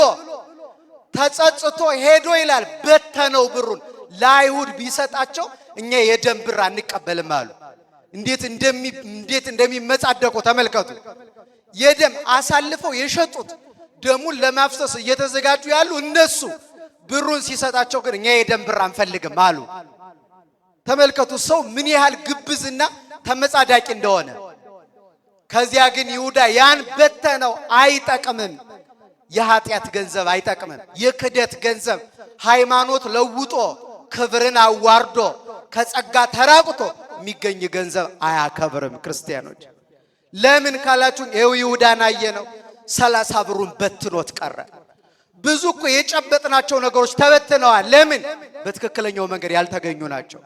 ተጸጽቶ ሄዶ ይላል በተነው ብሩን ለአይሁድ ቢሰጣቸው እኛ የደም ብር አንቀበልም አሉ። እንዴት እንደሚመጻደቁ ተመልከቱ። የደም አሳልፈው የሸጡት ደሙን ለማፍሰስ እየተዘጋጁ ያሉ እነሱ ብሩን ሲሰጣቸው ግን እኛ የደም ብር አንፈልግም አሉ። ተመልከቱ ሰው ምን ያህል ግብዝና ተመጻዳቂ እንደሆነ። ከዚያ ግን ይሁዳ ያን በተነው። አይጠቅምም። የኃጢአት ገንዘብ አይጠቅምም። የክደት ገንዘብ ሃይማኖት ለውጦ ክብርን አዋርዶ ከጸጋ ተራቅቶ የሚገኝ ገንዘብ አያከብርም። ክርስቲያኖች ለምን ካላችሁ ይሁዳን አየነው 30 ብሩን በትኖት ቀረ። ብዙ እኮ የጨበጥናቸው ነገሮች ተበትነዋል። ለምን? በትክክለኛው መንገድ ያልተገኙ ናቸው።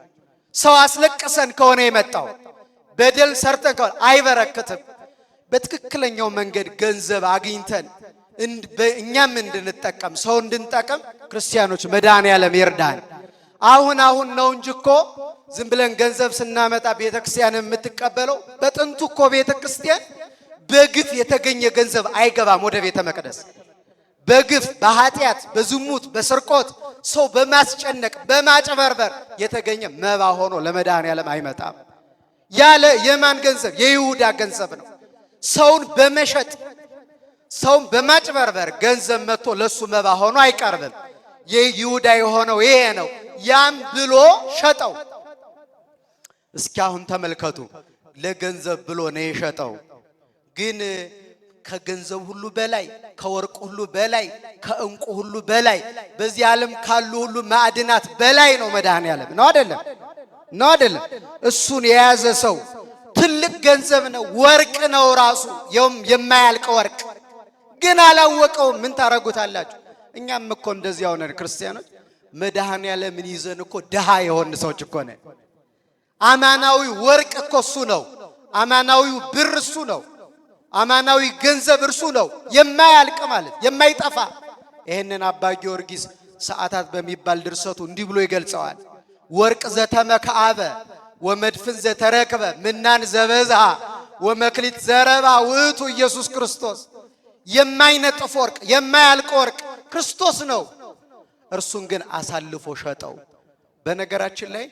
ሰው አስለቅሰን ከሆነ የመጣው በደል ሰርተን ከሆነ አይበረክትም። በትክክለኛው መንገድ ገንዘብ አግኝተን እኛም እንድንጠቀም ሰው እንድንጠቀም ክርስቲያኖች መድኃኔዓለም ይርዳን። አሁን ነው እንጂ እኮ ዝም ብለን ገንዘብ ስናመጣ ቤተክርስቲያን የምትቀበለው። በጥንቱ እኮ ቤተክርስቲያን በግፍ የተገኘ ገንዘብ አይገባም ወደ ቤተ መቅደስ። በግፍ በኃጢአት በዝሙት በስርቆት ሰው በማስጨነቅ በማጭበርበር የተገኘ መባ ሆኖ ለመድኃኔዓለም አይመጣም። ያለ የማን ገንዘብ? የይሁዳ ገንዘብ ነው። ሰውን በመሸጥ ሰውን በማጭበርበር ገንዘብ መጥቶ ለሱ መባ ሆኖ አይቀርብም። የይሁዳ የሆነው ይሄ ነው። ያም ብሎ ሸጠው። እስኪ አሁን ተመልከቱ። ለገንዘብ ብሎ ነው የሸጠው። ግን ከገንዘብ ሁሉ በላይ ከወርቅ ሁሉ በላይ ከእንቁ ሁሉ በላይ በዚህ ዓለም ካሉ ሁሉ ማዕድናት በላይ ነው መድኃኔዓለም። ነው አይደለም? ነው አይደለም? እሱን የያዘ ሰው ትልቅ ገንዘብ ነው። ወርቅ ነው ራሱ የማያልቅ ወርቅ። ግን አላወቀው። ምን ታረጉታላችሁ? እኛም እኮ እንደዚህ ሆነን ክርስቲያኖች መድኃኔዓለምን ይዘን እኮ ድሃ የሆን ሰዎች እኮ ነን። አማናዊ ወርቅ እኮ እሱ ነው። አማናዊ ብር እሱ ነው። አማናዊ ገንዘብ እርሱ ነው። የማያልቅ ማለት የማይጠፋ። ይሄንን አባ ጊዮርጊስ ሰዓታት በሚባል ድርሰቱ እንዲህ ብሎ ይገልጸዋል። ወርቅ ዘተመከአበ ወመድፍን ዘተረከበ ምናን ዘበዝሃ ወመክሊት ዘረባ ውእቱ ኢየሱስ ክርስቶስ። የማይነጥፍ ወርቅ የማያልቅ ወርቅ ክርስቶስ ነው። እርሱን ግን አሳልፎ ሸጠው። በነገራችን ላይ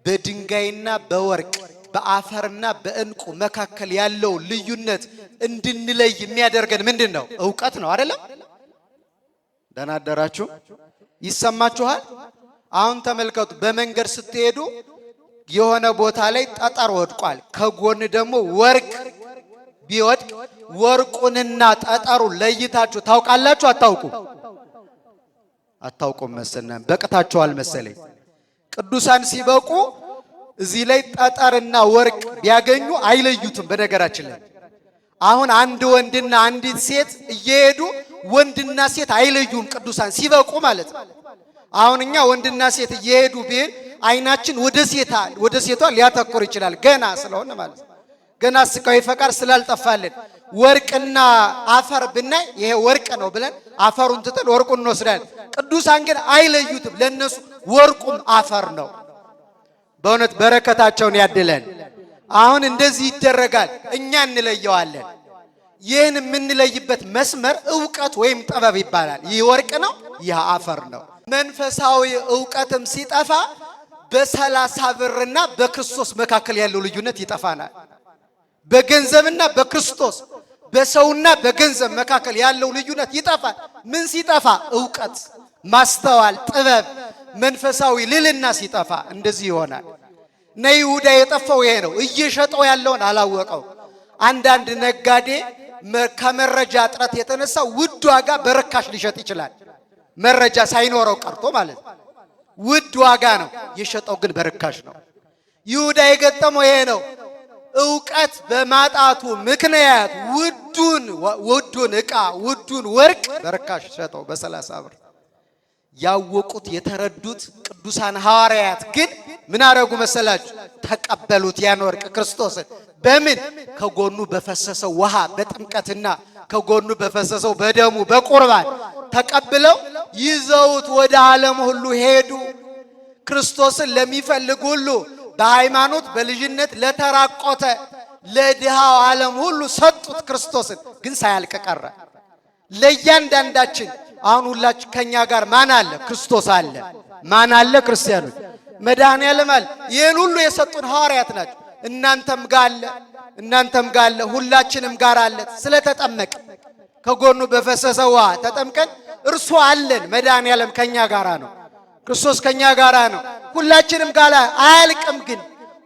በድንጋይና በወርቅ በአፈርና በእንቁ መካከል ያለው ልዩነት እንድንለይ የሚያደርገን ምንድነው? ዕውቀት ነው አይደለም? ደህና አደራችሁ? ይሰማችኋል? አሁን ተመልከቱ። በመንገድ ስትሄዱ የሆነ ቦታ ላይ ጠጠር ወድቋል። ከጎን ደግሞ ወርቅ ቢወድቅ ወርቁንና ጠጠሩን ለይታችሁ ታውቃላችሁ? አታውቁም መሰለኝ። በቅታችኋል መሰለኝ። ቅዱሳን ሲበቁ እዚህ ላይ ጠጠርና ወርቅ ቢያገኙ አይለዩትም። በነገራችን ላይ አሁን አንድ ወንድና አንዲት ሴት እየሄዱ ወንድና ሴት አይለዩም ቅዱሳን ሲበቁ ማለት ነው። አሁን እኛ ወንድና ሴት እየሄዱ ቢል አይናችን ወደ ሴቷ ሊያተኩር ይችላል፣ ገና ስለሆነ ማለት ነው። ገና ስጋዊ ፈቃድ ስላልጠፋልን። ወርቅና አፈር ብናይ ይሄ ወርቅ ነው ብለን አፈሩን ትተን ወርቁን እንወስዳለን። ቅዱሳን ግን አይለዩትም። ለነሱ ወርቁም አፈር ነው። በእውነት በረከታቸውን ያድለን። አሁን እንደዚህ ይደረጋል፣ እኛ እንለየዋለን። ይህን የምንለይበት መስመር ዕውቀት ወይም ጥበብ ይባላል። ይህ ወርቅ ነው፣ ይህ አፈር ነው። መንፈሳዊ ዕውቀትም ሲጠፋ በ30 ብርና በክርስቶስ መካከል ያለው ልዩነት ይጠፋናል። በገንዘብና በክርስቶስ በሰውና በገንዘብ መካከል ያለው ልዩነት ይጠፋል። ምን ሲጠፋ? ዕውቀት፣ ማስተዋል፣ ጥበብ፣ መንፈሳዊ ልልና ሲጠፋ እንደዚህ ይሆናል። ይሁዳ የጠፋው ይሄ ነው። እየሸጠው ያለውን አላወቀው። አንዳንድ ነጋዴ ከመረጃ እጥረት የተነሳ ውድ ዋጋ በርካሽ ሊሸጥ ይችላል። መረጃ ሳይኖረው ቀርቶ ማለት ነው። ውድ ዋጋ ነው የሸጠው፣ ግን በርካሽ ነው። ይሁዳ የገጠመው ይሄ ነው። ዕውቀት በማጣቱ ምክንያት ውዱን ዕቃ ውዱን ወርቅ በርካሽ ሸጠው በ30 ብር። ያወቁት የተረዱት ቅዱሳን ሐዋርያት ግን ምን አረጉ መሰላችሁ? ተቀበሉት ያን ወርቅ ክርስቶስን። በምን? ከጎኑ በፈሰሰው ውሃ በጥምቀትና ከጎኑ በፈሰሰው በደሙ በቁርባን ተቀብለው ይዘውት ወደ ዓለም ሁሉ ሄዱ። ክርስቶስን ለሚፈልግ ሁሉ በሃይማኖት በልጅነት ለተራቆተ ለድሃው ዓለም ሁሉ ሰጡት። ክርስቶስን ግን ሳያልቅ ቀረ። ለእያንዳንዳችን አሁን ሁላችን ከኛ ጋር ማን አለ? ክርስቶስ አለ። ማን አለ? ክርስቲያኖች መድኃኔዓለም አለ። ይህን ሁሉ የሰጡን ሐዋርያት ናቸው። እናንተም ጋር አለ፣ ሁላችንም ጋር አለ። ስለተጠመቅ ከጎኑ በፈሰሰ ውሃ ተጠምቀን እርሱ አለን። መድኃኔዓለም ከኛ ጋር ነው። ክርስቶስ ከኛ ጋር ነው። ሁላችንም ጋር አያልቅም። ግን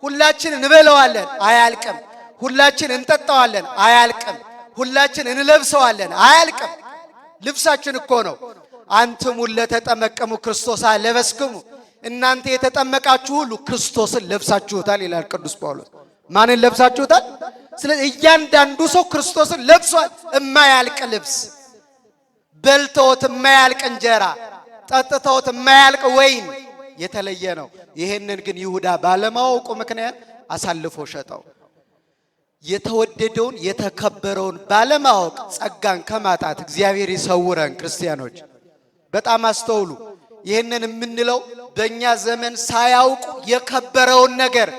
ሁላችን እንበለዋለን፣ አያልቅም። ሁላችን እንጠጣዋለን፣ አያልቅም። ሁላችን እንለብሰዋለን፣ አያልቅም። ልብሳችን እኮ ነው። አንትሙ ለተጠመቀሙ ክርስቶስ ለበስክሙ፣ እናንተ የተጠመቃችሁ ሁሉ ክርስቶስን ለብሳችሁታል ይላል ቅዱስ ጳውሎስ። ማንን ለብሳችሁታል? ስለዚህ እያንዳንዱ ሰው ክርስቶስን ለብሷል። እማያልቅ ልብስ፣ በልተውት እማያልቅ እንጀራ፣ ጠጥተውት እማያልቅ ወይን የተለየ ነው። ይሄንን ግን ይሁዳ ባለማወቁ ምክንያት አሳልፎ ሸጠው። የተወደደውን የተከበረውን ባለማወቅ ጸጋን ከማጣት እግዚአብሔር ይሰውረን። ክርስቲያኖች በጣም አስተውሉ። ይህንን የምንለው በእኛ ዘመን ሳያውቁ የከበረውን ነገር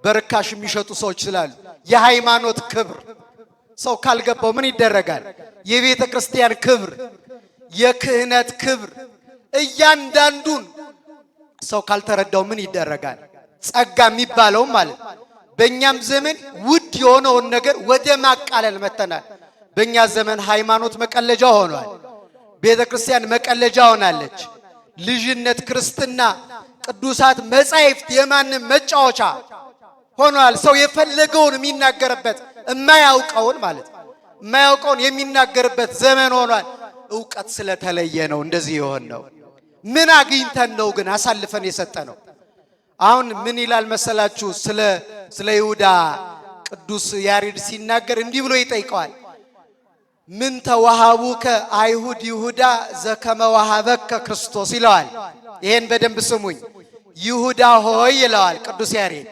በርካሽ የሚሸጡ ሰዎች ስላሉ፣ የሃይማኖት ክብር ሰው ካልገባው ምን ይደረጋል? የቤተ ክርስቲያን ክብር፣ የክህነት ክብር እያንዳንዱን ሰው ካልተረዳው ምን ይደረጋል? ጸጋ የሚባለው ማለት በእኛም ዘመን ውድ የሆነውን ነገር ወደ ማቃለል መተናል። በእኛ ዘመን ሃይማኖት መቀለጃ ሆኗል። ቤተ ክርስቲያን መቀለጃ ሆናለች። ልጅነት፣ ክርስትና፣ ቅዱሳት መጻሕፍት የማንም መጫወቻ ሆኗል። ሰው የፈለገውን የሚናገርበት የማያውቀውን ማለት የማያውቀውን የሚናገርበት ዘመን ሆኗል። ዕውቀት ስለተለየ ነው እንደዚህ የሆን ነው። ምን አግኝተን ነው ግን አሳልፈን የሰጠ ነው? አሁን ምን ይላል መሰላችሁ? ስለ ይሁዳ ቅዱስ ያሬድ ሲናገር እንዲህ ብሎ ይጠይቀዋል። ምን ተዋሃቡከ አይሁድ ይሁዳ ዘከመ ወሃበከ ክርስቶስ ይለዋል። ይሄን በደንብ ስሙኝ። ይሁዳ ሆይ ይለዋል ቅዱስ ያሬድ፣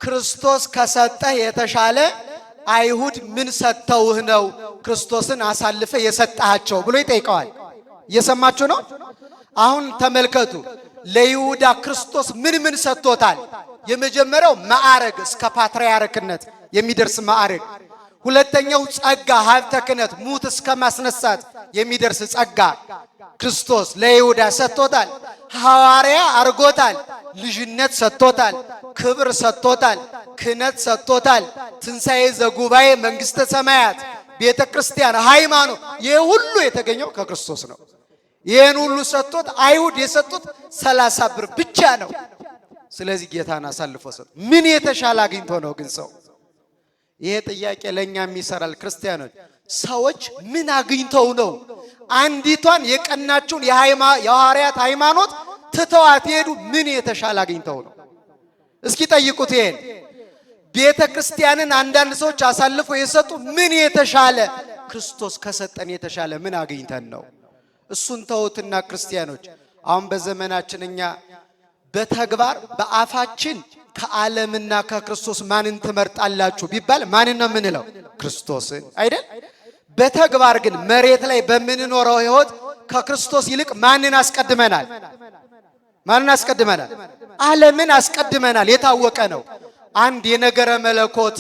ክርስቶስ ከሰጠህ የተሻለ አይሁድ ምን ሰጥተውህ ነው ክርስቶስን አሳልፈ የሰጣቸው ብሎ ይጠይቀዋል። እየሰማችሁ ነው? አሁን ተመልከቱ። ለይሁዳ ክርስቶስ ምን ሰጥቶታል? የመጀመሪያው ማዕረግ፣ እስከ ፓትርያርክነት የሚደርስ ማዕረግ። ሁለተኛው ጸጋ፣ ሀብተ ክህነት፣ ሙት እስከ ማስነሳት የሚደርስ ጸጋ ክርስቶስ ለይሁዳ ሰጥቶታል። ሐዋርያ አርጎታል። ልጅነት ሰጥቶታል። ክብር ሰጥቶታል። ክህነት ሰጥቶታል። ትንሣኤ ዘጉባኤ፣ መንግሥተ ሰማያት፣ ቤተ ክርስቲያን፣ ሃይማኖት፣ ይህ ሁሉ የተገኘው ከክርስቶስ ነው። ይህን ሁሉ ሰጥቶት አይሁድ የሰጡት 30 ብር ብቻ ነው። ስለዚህ ጌታን አሳልፎ ሰጥ። ምን የተሻለ አግኝቶ ነው ግን ሰው? ይሄ ጥያቄ ለእኛም ይሰራል። ክርስቲያኖች ሰዎች ምን አግኝተው ነው አንዲቷን የቀናችውን የሐዋርያት ሃይማኖት ትተዋት ሄዱ? ምን የተሻለ አግኝተው ነው? እስኪ ጠይቁት። ይሄን ቤተ ክርስቲያንን አንዳንድ ሰዎች አሳልፎ የሰጡ ምን የተሻለ ክርስቶስ ከሰጠን የተሻለ ምን አግኝተን ነው? እሱን ተውትና ክርስቲያኖች አሁን በዘመናችን እኛ በተግባር በአፋችን ከዓለምና ከክርስቶስ ማንን ትመርጣላችሁ ቢባል ማንን ነው የምንለው? ክርስቶስን አይደል? በተግባር ግን መሬት ላይ በምንኖረው ሕይወት ከክርስቶስ ይልቅ ማንን አስቀድመናል? ማንን አስቀድመናል? ዓለምን አስቀድመናል። የታወቀ ነው። አንድ የነገረ መለኮት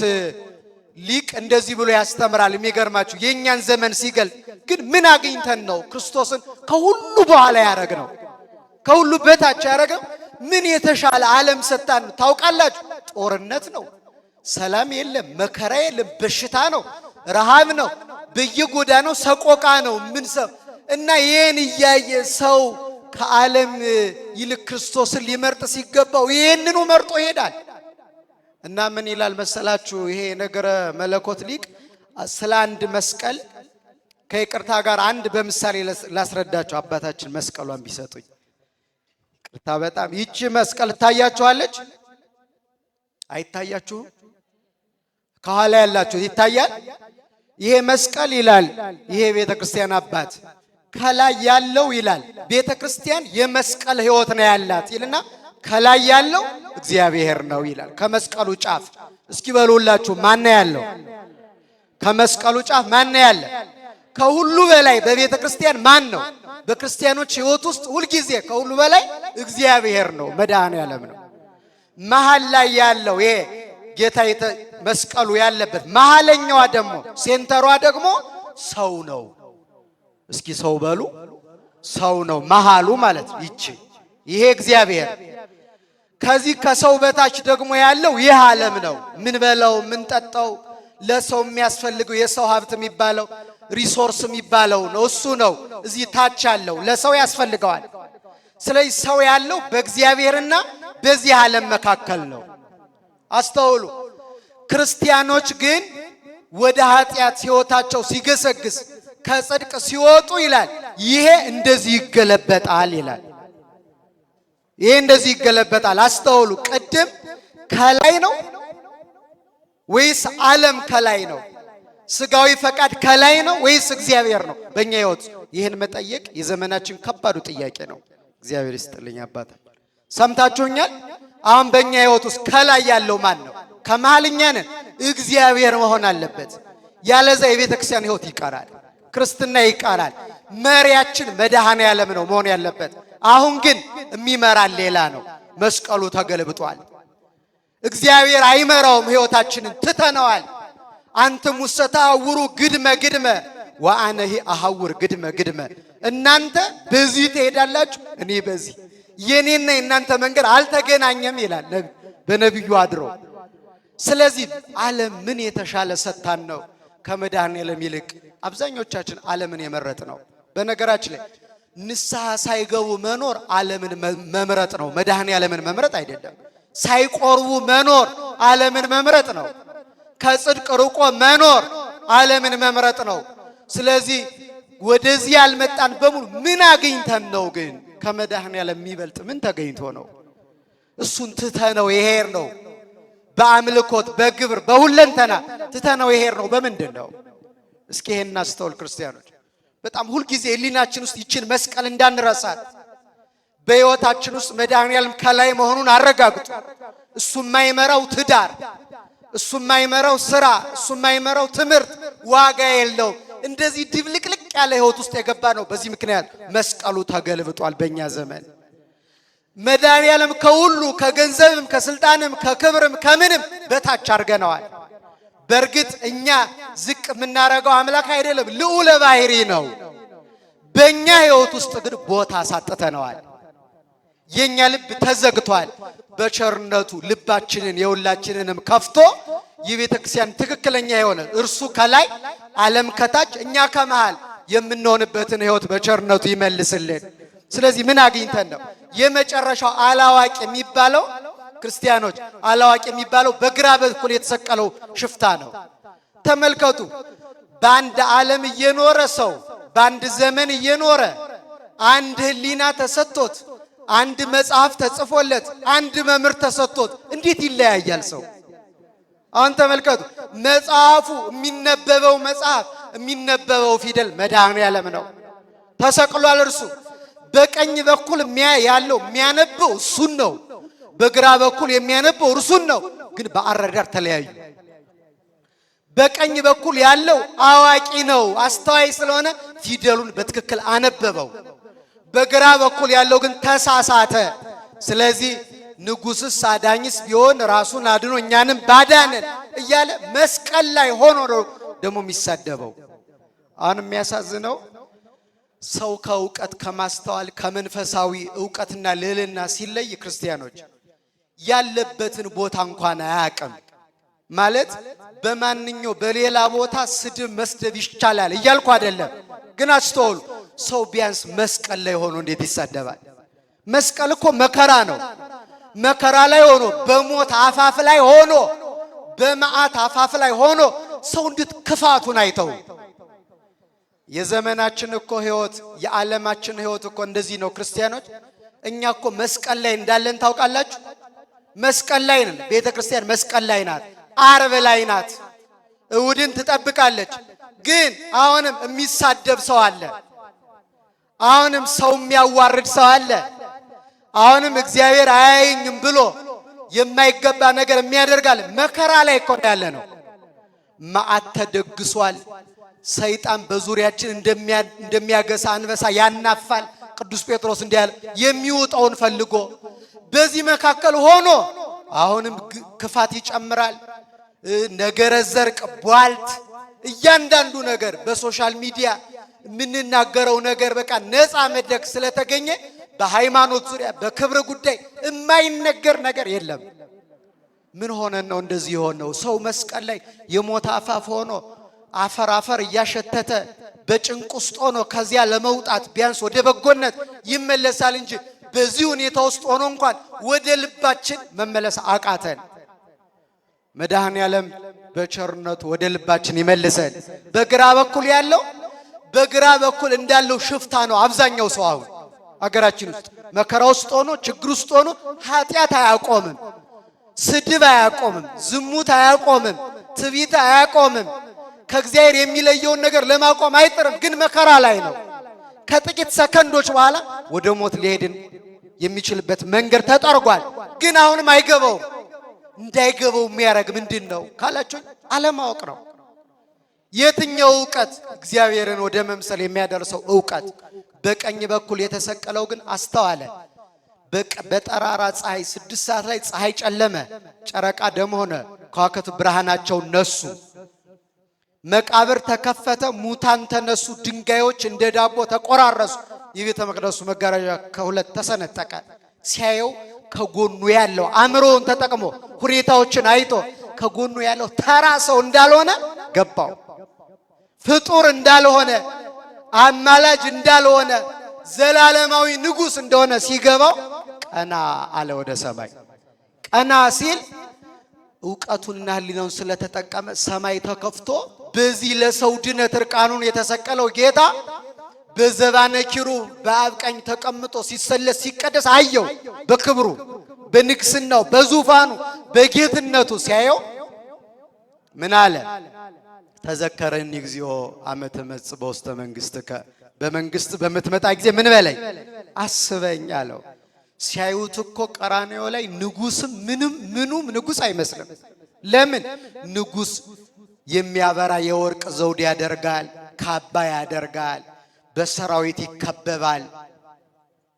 ሊቅ እንደዚህ ብሎ ያስተምራል። የሚገርማችሁ የእኛን ዘመን ሲገልጥ ግን ምን አግኝተን ነው ክርስቶስን ከሁሉ በኋላ ያደረግነው? ከሁሉ በታች ያደረገው ምን የተሻለ ዓለም ሰጣን? ታውቃላችሁ? ጦርነት ነው፣ ሰላም የለም፣ መከራ የለም፣ በሽታ ነው፣ ረሃብ ነው፣ በየጎዳናው ሰቆቃ ነው። ምን ሰው እና ይህን እያየ ሰው ከዓለም ይልቅ ክርስቶስን ሊመርጥ ሲገባው ይህንኑ መርጦ ይሄዳል። እና ምን ይላል መሰላችሁ? ይሄ ነገረ መለኮት ሊቅ ስለ አንድ መስቀል ከይቅርታ ጋር አንድ በምሳሌ ላስረዳችሁ። አባታችን መስቀሏን ቢሰጡኝ ይቅርታ። በጣም ይቺ መስቀል ታያችኋለች? አይታያችሁም? ከኋላ ያላችሁ ይታያል። ይሄ መስቀል ይላል ይሄ ቤተ ክርስቲያን አባት ከላይ ያለው ይላል ቤተ ክርስቲያን የመስቀል ሕይወት ነው ያላት ይልና ከላይ ያለው እግዚአብሔር ነው ይላል። ከመስቀሉ ጫፍ እስኪ በሉላችሁ ማን ያለው? ከመስቀሉ ጫፍ ማን ያለ? ከሁሉ በላይ በቤተ ክርስቲያን ማን ነው? በክርስቲያኖች ሕይወት ውስጥ ሁሉ ጊዜ ከሁሉ በላይ እግዚአብሔር ነው፣ መድኃኔዓለም ነው። መሃል ላይ ያለው ይሄ ጌታ መስቀሉ ያለበት መሃለኛዋ ደግሞ ሴንተሯ ደግሞ ሰው ነው። እስኪ ሰው በሉ። ሰው ነው መሃሉ ማለት ይሄ እግዚአብሔር። ከዚህ ከሰው በታች ደግሞ ያለው ይህ ዓለም ነው። ምን በለው ምን ጠጣው ለሰው የሚያስፈልገው የሰው ሀብት የሚባለው ሪሶርስ የሚባለው ነው። እሱ ነው እዚህ ታች ያለው ለሰው ያስፈልገዋል። ስለዚህ ሰው ያለው በእግዚአብሔርና በዚህ ዓለም መካከል ነው። አስተውሉ። ክርስቲያኖች ግን ወደ ኃጢአት ሕይወታቸው ሲገሰግስ ከጽድቅ ሲወጡ ይላል ይሄ እንደዚህ ይገለበጣል ይላል። ይሄ እንደዚህ ይገለበጣል። አስተውሉ። ቅድም ከላይ ነው ወይስ ዓለም ከላይ ነው? ስጋዊ ፈቃድ ከላይ ነው ወይስ እግዚአብሔር ነው? በእኛ ሕይወት ይህን መጠየቅ የዘመናችን ከባዱ ጥያቄ ነው። እግዚአብሔር ይስጥልኝ አባታ። ሰምታችሁኛል? አሁን በእኛ ሕይወት ውስጥ ከላይ ያለው ማን ነው? ከመሃልኛ ነን። እግዚአብሔር መሆን አለበት። ያለዛ የቤተ ክርስቲያን ሕይወት ይቀራል፣ ክርስትና ይቀራል። መሪያችን መድኃኔዓለም ነው መሆን ያለበት። አሁን ግን የሚመራን ሌላ ነው። መስቀሉ ተገልብጧል። እግዚአብሔር አይመራውም፣ ሕይወታችንን ትተነዋል። አንተም ውሰታውሩ ግድመ ግድመ ወአነሂ አሐውር ግድመ ግድመ። እናንተ በዚህ ትሄዳላችሁ፣ እኔ በዚህ። የኔና የእናንተ መንገድ አልተገናኘም ይላል በነቢዩ አድሮ። ስለዚህ ዓለም ምን የተሻለ ሰጥታን ነው ከመድኃኔዓለም ይልቅ አብዛኞቻችን ዓለምን የመረጥ ነው። በነገራችን ላይ ንስሐ ሳይገቡ መኖር ዓለምን መምረጥ ነው፣ መድኃኔዓለምን መምረጥ አይደለም። ሳይቆርቡ መኖር ዓለምን መምረጥ ነው። ከጽድቅ ርቆ መኖር ዓለምን መምረጥ ነው። ስለዚህ ወደዚህ ያልመጣን በሙሉ ምን አግኝተን ነው ግን ከመድኃኔዓለም የሚበልጥ ምን ተገኝቶ ነው? እሱን ትተነው ይሄር ነው። በአምልኮት በግብር በሁለንተና ትተነው ይሄር ነው። በምንድን ነው? እስኪ ይሄን እናስተውል ክርስቲያኖች። በጣም ሁልጊዜ ሕሊናችን ውስጥ ይችን መስቀል እንዳንረሳት በሕይወታችን ውስጥ መድኃኔዓለም ከላይ መሆኑን አረጋግጡ። እሱ የማይመራው ትዳር፣ እሱ የማይመራው ስራ፣ እሱ የማይመራው ትምህርት ዋጋ የለውም። እንደዚህ ድብልቅልቅ ያለ ሕይወት ውስጥ የገባ ነው። በዚህ ምክንያት መስቀሉ ተገልብጧል በእኛ ዘመን። መድኃኔዓለም ከሁሉ ከገንዘብም ከስልጣንም ከክብርም ከምንም በታች አድርገነዋል። በእርግጥ እኛ ዝቅ የምናረገው አምላክ አይደለም፣ ልዑለ ባሕሪ ነው። በእኛ ሕይወት ውስጥ ግን ቦታ አሳጥተነዋል። የኛ ልብ ተዘግቷል። በቸርነቱ ልባችንን የሁላችንንም ከፍቶ የቤተ ክርስቲያን ትክክለኛ የሆነ እርሱ ከላይ ዓለም ከታች እኛ ከመሃል የምንሆንበትን ሕይወት በቸርነቱ ይመልስልን። ስለዚህ ምን አግኝተን ነው? የመጨረሻው አላዋቂ የሚባለው ክርስቲያኖች አላዋቂ የሚባለው በግራ በኩል የተሰቀለው ሽፍታ ነው። ተመልከቱ። በአንድ ዓለም እየኖረ ሰው በአንድ ዘመን እየኖረ አንድ ሕሊና ተሰጥቶት አንድ መጽሐፍ ተጽፎለት አንድ መምህር ተሰጥቶት እንዴት ይለያያል ሰው? አሁን ተመልከቱ። መጽሐፉ የሚነበበው መጽሐፍ የሚነበበው ፊደል መድኃኔዓለም ነው። ተሰቅሏል እርሱ። በቀኝ በኩል ያለው የሚያነበው እሱን ነው። በግራ በኩል የሚያነበው እርሱን ነው። ግን በአረዳድ ተለያዩ። በቀኝ በኩል ያለው አዋቂ ነው፣ አስተዋይ ስለሆነ ፊደሉን በትክክል አነበበው። በግራ በኩል ያለው ግን ተሳሳተ። ስለዚህ ንጉሥስ አዳኝስ ቢሆን ራሱን አድኖ እኛንም ባዳነን እያለ መስቀል ላይ ሆኖ ነው ደግሞ የሚሳደበው። አሁን የሚያሳዝነው ሰው ከእውቀት ከማስተዋል ከመንፈሳዊ እውቀትና ልዕልና ሲለይ ክርስቲያኖች ያለበትን ቦታ እንኳን አያውቅም። ማለት በማንኛው በሌላ ቦታ ስድብ መስደብ ይቻላል እያልኩ አይደለም። ግን አስተውሉ። ሰው ቢያንስ መስቀል ላይ ሆኖ እንዴት ይሳደባል? መስቀል እኮ መከራ ነው። መከራ ላይ ሆኖ በሞት አፋፍ ላይ ሆኖ በመዓት አፋፍ ላይ ሆኖ ሰው እንዴት ክፋቱን አይተው? የዘመናችን እኮ ሕይወት የዓለማችን ሕይወት እኮ እንደዚህ ነው ክርስቲያኖች። እኛ እኮ መስቀል ላይ እንዳለን ታውቃላችሁ? መስቀል ላይ ነን። ቤተ ክርስቲያን መስቀል ላይ ናት። ዓርብ ላይ ናት። እሁድን ትጠብቃለች። ግን አሁንም የሚሳደብ ሰው አለ። አሁንም ሰው የሚያዋርድ ሰው አለ። አሁንም እግዚአብሔር አያየኝም ብሎ የማይገባ ነገር የሚያደርጋል። መከራ ላይ እኮ ያለ ነው። መዓት ተደግሷል። ሰይጣን በዙሪያችን እንደሚያገሳ አንበሳ ያናፋል። ቅዱስ ጴጥሮስ እንዲህ ያለ የሚወጣውን ፈልጎ በዚህ መካከል ሆኖ አሁንም ክፋት ይጨምራል። ነገረ ዘርቅ ቧልት እያንዳንዱ ነገር በሶሻል ሚዲያ የምንናገረው ነገር በቃ ነፃ መድረክ ስለተገኘ በሃይማኖት ዙሪያ በክብር ጉዳይ የማይነገር ነገር የለም። ምን ሆነን ነው እንደዚህ የሆነው? ሰው መስቀል ላይ የሞት አፋፍ ሆኖ አፈር እያሸተተ በጭንቅ ውስጥ ሆኖ ከዚያ ለመውጣት ቢያንስ ወደ በጎነት ይመለሳል እንጂ በዚህ ሁኔታ ውስጥ ሆኖ እንኳን ወደ ልባችን መመለስ አቃተን። መድኃኔዓለም በቸርነቱ ወደ ልባችን ይመልሰን። በግራ በኩል እንዳለው ሽፍታ ነው አብዛኛው ሰው አሁን አገራችን ውስጥ መከራ ውስጥ ሆኖ ችግር ውስጥ ሆኖ ኃጢአት አያቆምም፣ ስድብ አያቆምም፣ ዝሙት አያቆምም፣ ትዕቢት አያቆምም። ከእግዚአብሔር የሚለየውን ነገር ለማቆም አይጥርም፣ ግን መከራ ላይ ነው። ከጥቂት ሰከንዶች በኋላ ወደ ሞት ሊሄድን የሚችልበት መንገድ ተጠርጓል። ግን አሁንም አይገባውም። እንዳይገባው የሚያደርግ ምንድን ነው ካላችሁ አለማወቅ ነው። የትኛው ዕውቀት እግዚአብሔርን ወደ መምሰል የሚያደርሰው ዕውቀት? በቀኝ በኩል የተሰቀለው ግን አስተዋለ። በጠራራ ፀሐይ 6 ሰዓት ላይ ፀሐይ ጨለመ፣ ጨረቃ ደም ሆነ፣ ከዋክብት ብርሃናቸውን ነሱ። መቃብር ተከፈተ፣ ሙታን ተነሱ፣ ድንጋዮች እንደ ዳቦ ተቆራረሱ። የቤተ መቅደሱ መጋረጃ ከሁለት ተሰነጠቀ። ሲያየው ከጎኑ ያለው አእምሮውን ተጠቅሞ ሁኔታዎችን አይቶ ከጎኑ ያለው ተራ ሰው እንዳልሆነ ገባው። ፍጡር እንዳልሆነ፣ አማላጅ እንዳልሆነ፣ ዘላለማዊ ንጉሥ እንደሆነ ሲገባው ቀና አለ ወደ ሰማይ። ቀና ሲል ዕውቀቱንና ሕሊናውን ስለተጠቀመ ሰማይ ተከፍቶ በዚህ ለሰው ድነት እርቃኑን የተሰቀለው ጌታ በዘባነ ኪሩብ በአብ ቀኝ ተቀምጦ ሲሰለስ ሲቀደስ አየው። በክብሩ በንግስናው በዙፋኑ በጌትነቱ ሲያየው ምን አለ? ተዘከረኒ እግዚኦ አመ ትመጽእ በውስተ መንግሥትከ፣ በመንግስት በምትመጣ ጊዜ ምን በለኝ አስበኝ አለው። ሲያዩት እኮ ቀራንዮ ላይ ንጉስም ምኑም ንጉስ አይመስልም። ለምን? ንጉስ የሚያበራ የወርቅ ዘውድ ያደርጋል፣ ካባ ያደርጋል፣ በሰራዊት ይከበባል።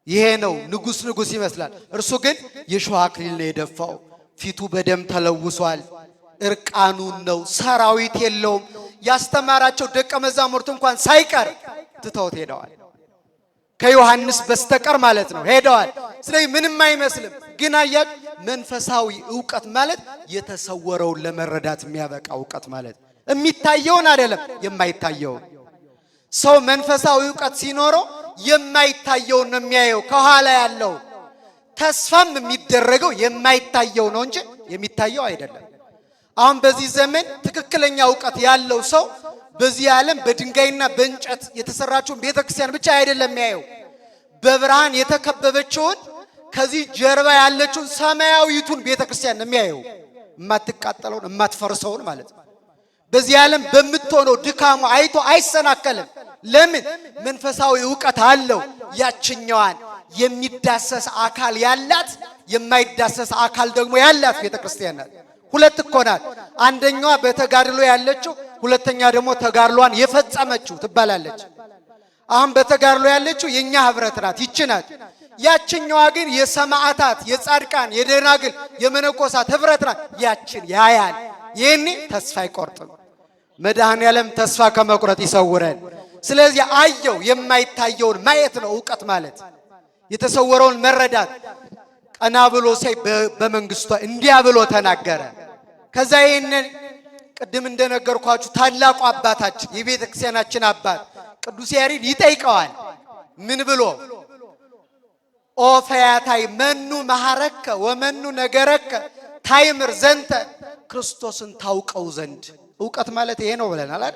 ይሄ ነው ንጉስ ይመስላል። እርሱ ግን የሾህ አክሊል ነው የደፋው። ፊቱ በደም ተለውሷል። እርቃኑን ነው፣ ሰራዊት የለውም። ያስተማራቸው ደቀ መዛሙርት እንኳን ሳይቀር ትተውት ሄደዋል። ከዮሐንስ በስተቀር ማለት ነው ሄደዋል። ስለዚህ ምንም አይመስልም። ግን አያት መንፈሳዊ ዕውቀት ማለት የተሰወረውን ለመረዳት የሚያበቃ ዕውቀት ማለት የሚታየውን አይደለም የማይታየውን። ሰው መንፈሳዊ ዕውቀት ሲኖረው የማይታየውን ነው የሚያየው፣ ከኋላ ያለው ተስፋም የሚደረገው የማይታየው ነው እንጂ የሚታየው አይደለም። አሁን በዚህ ዘመን ትክክለኛ ዕውቀት ያለው ሰው በዚህ ዓለም በድንጋይና በእንጨት የተሰራችውን ቤተክርስቲያን ብቻ አይደለም የሚያየው፣ በብርሃን የተከበበችውን ከዚህ ጀርባ ያለችውን ሰማያዊቱን ቤተክርስቲያን ነው የሚያየው። የማትቃጠለውን የማትፈርሰውን ማለት ነው። በዚህ ዓለም በምትሆነው ድካሙ አይቶ አይሰናከልም። ለምን? መንፈሳዊ ዕውቀት አለው። ያችኛዋን የሚዳሰስ አካል ያላት የማይዳሰስ አካል ደግሞ ያላት ቤተክርስቲያን ናት። ሁለት እኮ ናት። አንደኛዋ በተጋድሎ ያለችው፣ ሁለተኛ ደግሞ ተጋድሏን የፈጸመችው ትባላለች። አሁን በተጋድሎ ያለችው የኛ ህብረት ናት፣ ይች ናት። ያችኛዋ ግን የሰማዕታት፣ የጻድቃን፣ የደናግል፣ የመነኮሳት ህብረት ናት። ያችን ያያል። ይህኔ ተስፋ አይቆርጥም። መድኃኔዓለም ተስፋ ከመቁረጥ ይሰውረን። ስለዚህ አየው፣ የማይታየውን ማየት ነው ዕውቀት ማለት፣ የተሰወረውን መረዳት። ቀና ብሎ ሳይ በመንግስቷ እንዲያ ብሎ ተናገረ። ከዛ ይሄንን ቅድም እንደነገርኳችሁ ታላቁ አባታችን የቤተ ክርስቲያናችን አባት ቅዱስ ያሬድ ይጠይቀዋል። ምን ብሎ? ኦ ፈያታይ መኑ መሐረከ ወመኑ ነገረከ ታይምር ዘንተ፣ ክርስቶስን ታውቀው ዘንድ። ዕውቀት ማለት ይሄ ነው ብለናል አይደል?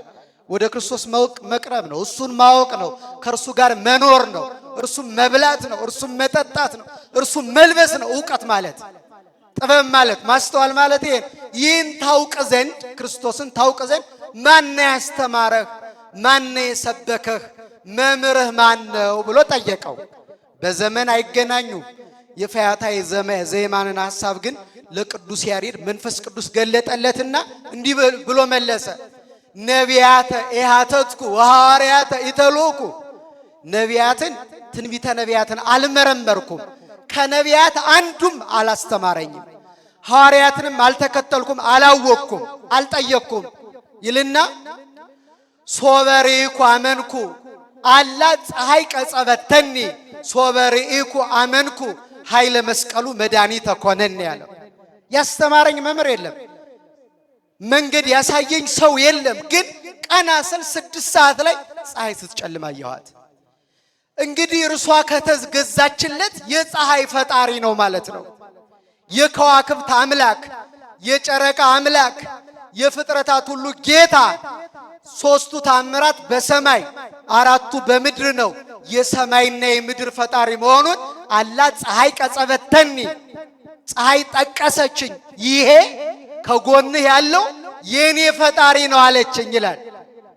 ወደ ክርስቶስ መቅረብ ነው፣ እሱን ማወቅ ነው፣ ከእርሱ ጋር መኖር ነው፣ እርሱም መብላት ነው፣ እርሱም መጠጣት ነው፣ እርሱም መልበስ ነው። ዕውቀት ማለት ጥበብ ማለት ማስተዋል ማለት ይሄ ይህን ታውቅ ዘንድ ክርስቶስን ታውቅ ዘንድ ማን ያስተማረህ ማን የሰበከህ መምህርህ ማን ነው ብሎ ጠየቀው። በዘመን አይገናኙ የፈያታዊ ዘየማንን ሐሳብ ግን ለቅዱስ ያሬድ መንፈስ ቅዱስ ገለጠለትና እንዲህ ብሎ መለሰ። ነቢያተ ኢሃተትኩ ወሐዋርያተ ኢተሎኩ ነቢያትን ትንቢተ ነቢያትን አልመረመርኩም ከነቢያት አንዱም አላስተማረኝም ሐዋርያትንም አልተከተልኩም አላወቅኩም አልጠየቅኩም ይልና ሶበሪኩ አመንኩ አላ ፀሐይ ቀጸበተኒ ሶበሪኩ አመንኩ ኃይለ መስቀሉ መድኃኒተ ኮነን ያለው ያስተማረኝ መምህር የለም መንገድ ያሳየኝ ሰው የለም ግን ቀና ስል 6 ሰዓት ላይ ፀሐይ ስትጨልም አየኋት እንግዲህ እርሷ ከተገዛችለት የፀሐይ ፈጣሪ ነው ማለት ነው የከዋክብት አምላክ የጨረቃ አምላክ የፍጥረታት ሁሉ ጌታ ሶስቱ ታምራት በሰማይ አራቱ በምድር ነው የሰማይና የምድር ፈጣሪ መሆኑን አላ ፀሐይ ቀጸበተኒ ፀሐይ ጠቀሰችኝ ይሄ ከጎንህ ያለው የኔ ፈጣሪ ነው አለችኝ ይላል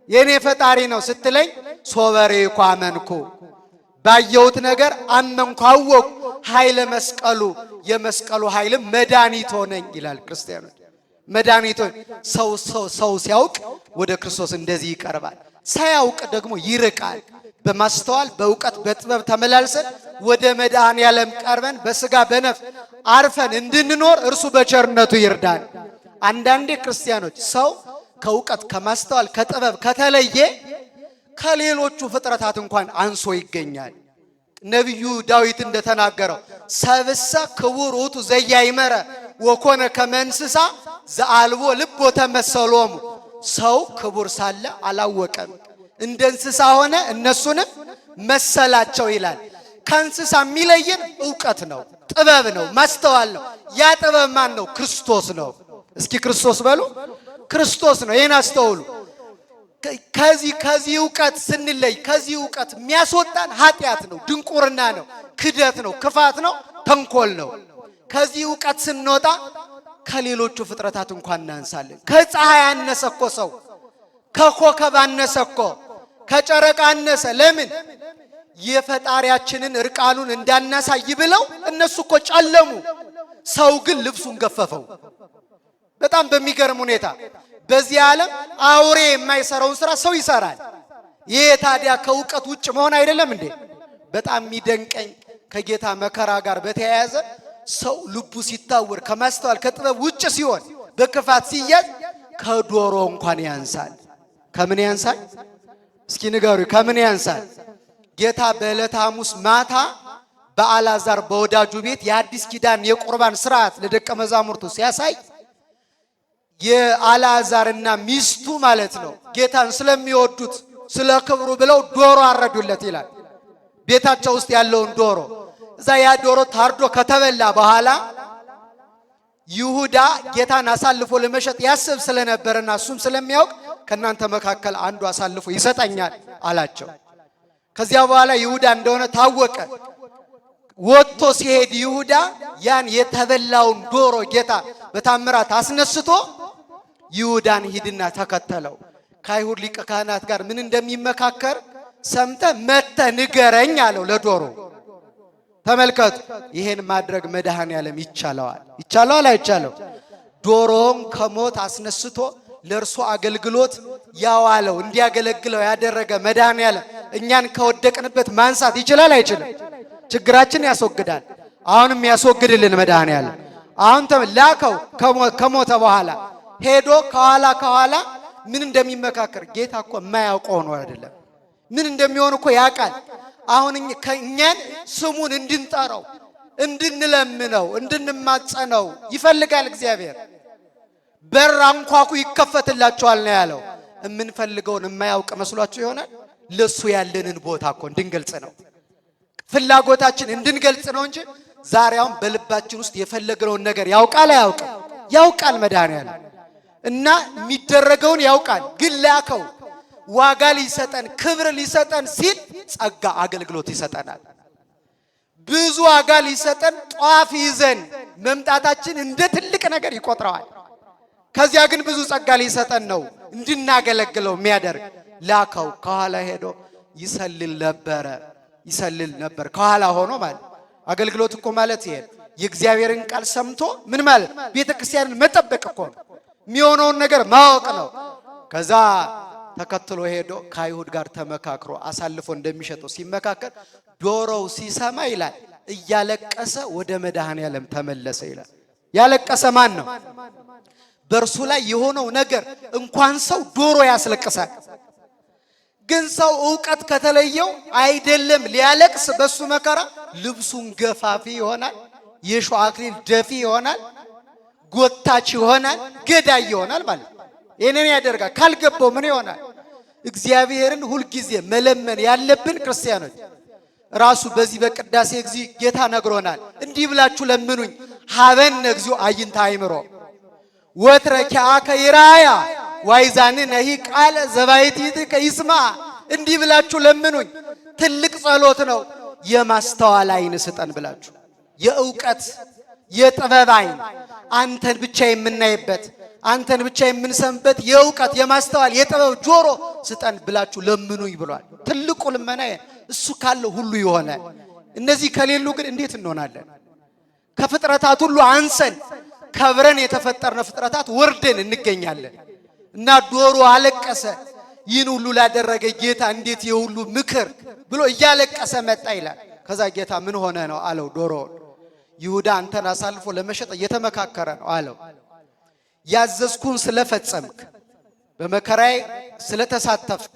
የኔ ፈጣሪ ነው ስትለኝ ሶበሪኩ አመንኩ ባየሁት ነገር አመንኩ አወቅኩ ኃይለ መስቀሉ የመስቀሉ ኃይል መድኃኒት ሆነኝ ይላል ክርስቲያኖች መድኃኒት ሰው ሲያውቅ ወደ ክርስቶስ እንደዚህ ይቀርባል ሳያውቅ ደግሞ ይርቃል በማስተዋል በእውቀት በጥበብ ተመላልሰን ወደ መድኃኔ ዓለም ቀርበን በስጋ በነፍስ አርፈን እንድንኖር እርሱ በቸርነቱ ይርዳን አንዳንዴ ክርስቲያኖች ሰው ከእውቀት ከማስተዋል ከጥበብ ከተለየ ከሌሎቹ ፍጥረታት እንኳን አንሶ ይገኛል ነብዩ ዳዊት እንደተናገረው ሰብሰ ክቡር ውእቱ ዘያይመረ ወኮነ ከመ እንስሳ ዘአልቦ ልቦ ተመሰሎሙ ሰው ክቡር ሳለ አላወቀም እንደ እንስሳ ሆነ እነሱንም መሰላቸው ይላል ከእንስሳ የሚለየን ዕውቀት ነው ጥበብ ነው ማስተዋል ነው ያ ጥበብ ማን ነው ክርስቶስ ነው እስኪ ክርስቶስ በሉ ክርስቶስ ነው ይሄን አስተውሉ ከዚህ ዕውቀት ስንለይ ከዚህ ዕውቀት የሚያስወጣን ኃጢአት ነው ድንቁርና ነው ክደት ነው ክፋት ነው ተንኮል ነው ከዚህ ዕውቀት ስንወጣ ከሌሎቹ ፍጥረታት እንኳን እናንሳለን ከፀሐይ አነሰኮ ሰው ከኮከብ አነሰኮ ከጨረቃ አነሰ ለምን የፈጣሪያችንን እርቃኑን እንዳናሳይ ብለው እነሱ እኮ ጨለሙ ሰው ግን ልብሱን ገፈፈው በጣም በሚገርም ሁኔታ በዚህ ዓለም አውሬ የማይሰራውን ስራ ሰው ይሰራል ይሄ ታዲያ ከዕውቀት ውጭ መሆን አይደለም እንዴ በጣም የሚደንቀኝ ከጌታ መከራ ጋር በተያያዘ ሰው ልቡ ሲታወር ከማስተዋል ከጥበብ ውጭ ሲሆን በክፋት ሲያዝ ከዶሮ እንኳን ያንሳል ከምን ያንሳል እስኪ ንገሩ ከምን ያንሳል ጌታ በዕለተ ሐሙስ ማታ በአልዓዛር በወዳጁ ቤት የአዲስ ኪዳን የቁርባን ሥርዓት ለደቀ መዛሙርቱ ሲያሳይ የአልዓዛርና ሚስቱ ማለት ነው ጌታን ስለሚወዱት ስለ ክብሩ ብለው ዶሮ አረዱለት ይላል ቤታቸው ውስጥ ያለውን ዶሮ እዛ ያ ዶሮ ታርዶ ከተበላ በኋላ ይሁዳ ጌታን አሳልፎ ለመሸጥ ያስብ ስለነበርና እሱም ስለሚያውቅ ከናንተ መካከል አንዱ አሳልፎ ይሰጠኛል አላቸው ከዚያ በኋላ ይሁዳ እንደሆነ ታወቀ ወጥቶ ሲሄድ ይሁዳ ያን የተበላውን ዶሮ ጌታ በታምራት አስነስቶ ይሁዳን ሂድና ተከተለው ከአይሁድ ሊቀ ካህናት ጋር ምን እንደሚመካከር ሰምተ መተ ንገረኝ አለው ለዶሮ ተመልከቱ ይሄን ማድረግ መድኃኔ ዓለም ይቻላል አይቻለው ዶሮን ከሞት አስነስቶ ለእርሱ አገልግሎት ያዋለው እንዲያገለግለው ያደረገ መድኃኔ ዓለም እኛን ከወደቅንበት ማንሳት ይችላል አይችልም ችግራችን ያስወግዳል አሁንም ያስወግድልን መድኃኔ ዓለም አሁን ተላከው ከሞተ በኋላ ሄዶ ከኋላ ምን እንደሚመካከር ጌታ እኮ የማያውቀው ነው አይደለም ምን እንደሚሆን እኮ ያውቃል አሁን እኛን ስሙን እንድንጠራው እንድንለምነው እንድንማጸነው ይፈልጋል እግዚአብሔር በር አንኳኩ ይከፈትላችኋል ነው ያለው የምንፈልገውን የማያውቅ መስሏችሁ ይሆናል ለሱ ያለንን ቦታ እኮ እንድንገልጽ ነው ፍላጎታችን እንድንገልጽ ነው እንጂ ዛሬውን በልባችን ውስጥ የፈለግነውን ነገር ያውቃል መድኃኔ ዓለም እና የሚደረገውን ያውቃል ግን ላከው ዋጋ ሊሰጠን ክብር ሊሰጠን ሲል ጸጋ አገልግሎት ይሰጠናል ብዙ ዋጋ ሊሰጠን ጧፍ ይዘን መምጣታችን እንደ ትልቅ ነገር ይቆጥረዋል ከዚያ ግን ብዙ ጸጋ ሊሰጠን ነው እንድናገለግለው የሚያደርግ ላከው። ከኋላ ሄዶ ይሰልል ነበር ከኋላ ሆኖ ማለት አገልግሎት እኮ ማለት ይሄ የእግዚአብሔርን ቃል ሰምቶ ምን ማለት ቤተክርስቲያንን መጠበቅ እኮ ነው። የሚሆነውን ነገር ማወቅ ነው። ከዛ ተከትሎ ሄዶ ከአይሁድ ጋር ተመካክሮ አሳልፎ እንደሚሸጠው ሲመካከር ዶሮው ሲሰማ ይላል እያለቀሰ ወደ መድኃኔዓለም ተመለሰ ይላል። ያለቀሰ ማን ነው? በእርሱ ላይ የሆነው ነገር እንኳን ሰው ዶሮ ያስለቅሳል። ግን ሰው ዕውቀት ከተለየው አይደለም ሊያለቅስ በሱ መከራ ልብሱን ገፋፊ ይሆናል፣ የሾህ አክሊል ደፊ ይሆናል፣ ጎታች ይሆናል፣ ገዳይ ይሆናል ማለት ነው። ይሄንን ያደርጋል። ካልገባው ምን ይሆናል? እግዚአብሔርን ሁልጊዜ መለመን ያለብን ክርስቲያኖች ራሱ በዚህ በቅዳሴ ጊዜ ጌታ ነግሮናል። እንዲህ ብላችሁ ለምኑኝ ሀበነ እግዚኦ አይንተ አእምሮ ወትረኪአከ ይራያ ዋይዛን ነሂ ቃለ ዘባይቲትከ ይስማ። እንዲህ ብላችሁ ለምኑኝ። ትልቅ ጸሎት ነው። የማስተዋል አይን ስጠን ብላችሁ የዕውቀት የጥበብ አይን አንተን ብቻ የምናይበት አንተን ብቻ የምንሰምበት የዕውቀት የማስተዋል የጥበብ ጆሮ ስጠን ብላችሁ ለምኑኝ ብሏል። ትልቁ ልመና እሱ ካለ ሁሉ ይሆናል። እነዚህ ከሌሉ ግን እንዴት እንሆናለን? ከፍጥረታት ሁሉ አንሰን ከብረን የተፈጠርነ ፍጥረታት ወርደን እንገኛለን። እና ዶሮ አለቀሰ። ይህን ሁሉ ላደረገ ጌታ እንዴት የሁሉ ምክር ብሎ እያለቀሰ መጣ ይላል። ከዛ ጌታ ምን ሆነ ነው አለው ዶሮውን። ይሁዳ አንተን አሳልፎ ለመሸጥ እየተመካከረ ነው አለው። ያዘዝኩን ስለፈጸምክ በመከራዬ ስለተሳተፍክ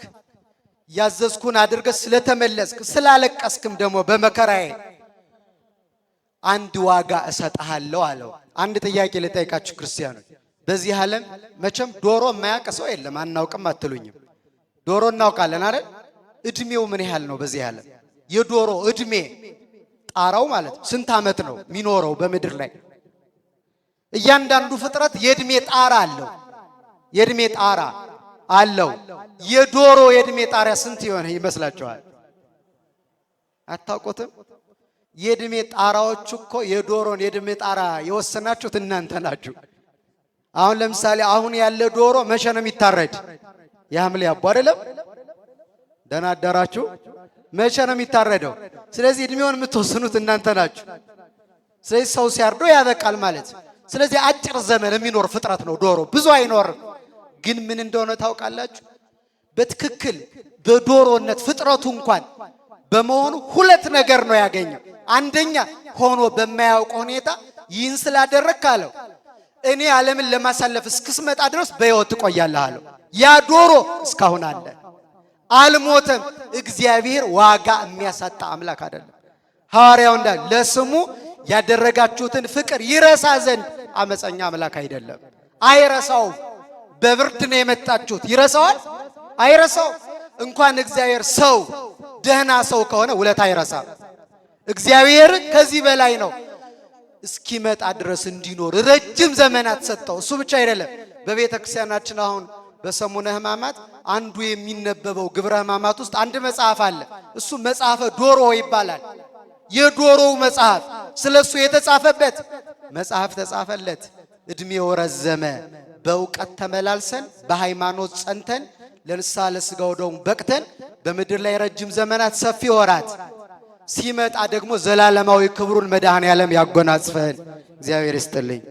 ያዘዝኩን አድርገህ ስለተመለስክ ስላለቀስክም ደግሞ በመከራዬ አንድ ዋጋ እሰጥሃለሁ አለው። አንድ ጥያቄ ልጠይቃችሁ ክርስቲያኖች፣ በዚህ ዓለም መቼም ዶሮ የማያውቅ ሰው የለም። አናውቅም አትሉኝም? ዶሮ እናውቃለን አይደል? እድሜው ምን ያህል ነው? በዚህ ዓለም የዶሮ እድሜ ጣራው ማለት ስንት ዓመት ነው የሚኖረው በምድር ላይ? እያንዳንዱ ፍጥረት የእድሜ ጣራ አለው። የእድሜ ጣራ አለው። የዶሮ የእድሜ ጣሪያ ስንት ይሆን ይመስላችኋል? አታውቁትም? የእድሜ ጣራዎች እኮ የዶሮን የእድሜ ጣራ የወሰናችሁት እናንተ ናችሁ። አሁን ለምሳሌ አሁን ያለ ዶሮ መቼ ነው የሚታረድ? የሐምሌ አቦ አይደለም? ደህና አደራችሁ። መቼ ነው የሚታረደው? ስለዚህ እድሜውን የምትወስኑት እናንተ ናችሁ። ስለዚህ ሰው ሲያርዶ ያበቃል ማለት። ስለዚህ አጭር ዘመን የሚኖር ፍጥረት ነው ዶሮ፣ ብዙ አይኖርም። ግን ምን እንደሆነ ታውቃላችሁ? በትክክል በዶሮነት ፍጥረቱ እንኳን በመሆኑ ሁለት ነገር ነው ያገኘው። አንደኛ ሆኖ በማያውቅ ሁኔታ ይህን ስላደረክ አለው እኔ ዓለምን ለማሳለፍ እስክስመጣ ድረስ በሕይወት ትቆያለህ አለው። ያ ዶሮ እስካሁን አለ፣ አልሞተም። እግዚአብሔር ዋጋ የሚያሳጣ አምላክ አይደለም። ሐዋርያው እንዳለ ለስሙ ያደረጋችሁትን ፍቅር ይረሳ ዘንድ አመፀኛ አምላክ አይደለም። አይረሳውም። በብርድ ነው የመጣችሁት። ይረሳዋል? አይረሳው። እንኳን እግዚአብሔር ሰው ደህና ሰው ከሆነ ውለታ አይረሳም። እግዚአብሔር ከዚህ በላይ ነው። እስኪመጣ ድረስ እንዲኖር ረጅም ዘመናት ሰጠው። እሱ ብቻ አይደለም። በቤተ ክርስቲያናችን አሁን በሰሙነ ሕማማት አንዱ የሚነበበው ግብረ ሕማማት ውስጥ አንድ መጽሐፍ አለ። እሱ መጽሐፈ ዶሮ ይባላል። የዶሮው መጽሐፍ ስለሱ የተጻፈበት መጽሐፍ ተጻፈለት። እድሜው ረዘመ። በእውቀት ተመላልሰን በሃይማኖት ጸንተን ለንስሐ ለሥጋው ደሙ በቅተን በምድር ላይ ረጅም ዘመናት ሰፊ ወራት ሲመጣ ደግሞ ዘላለማዊ ክብሩን መድኃኔዓለም ያጎናጽፈን። እግዚአብሔር ይስጥልኝ።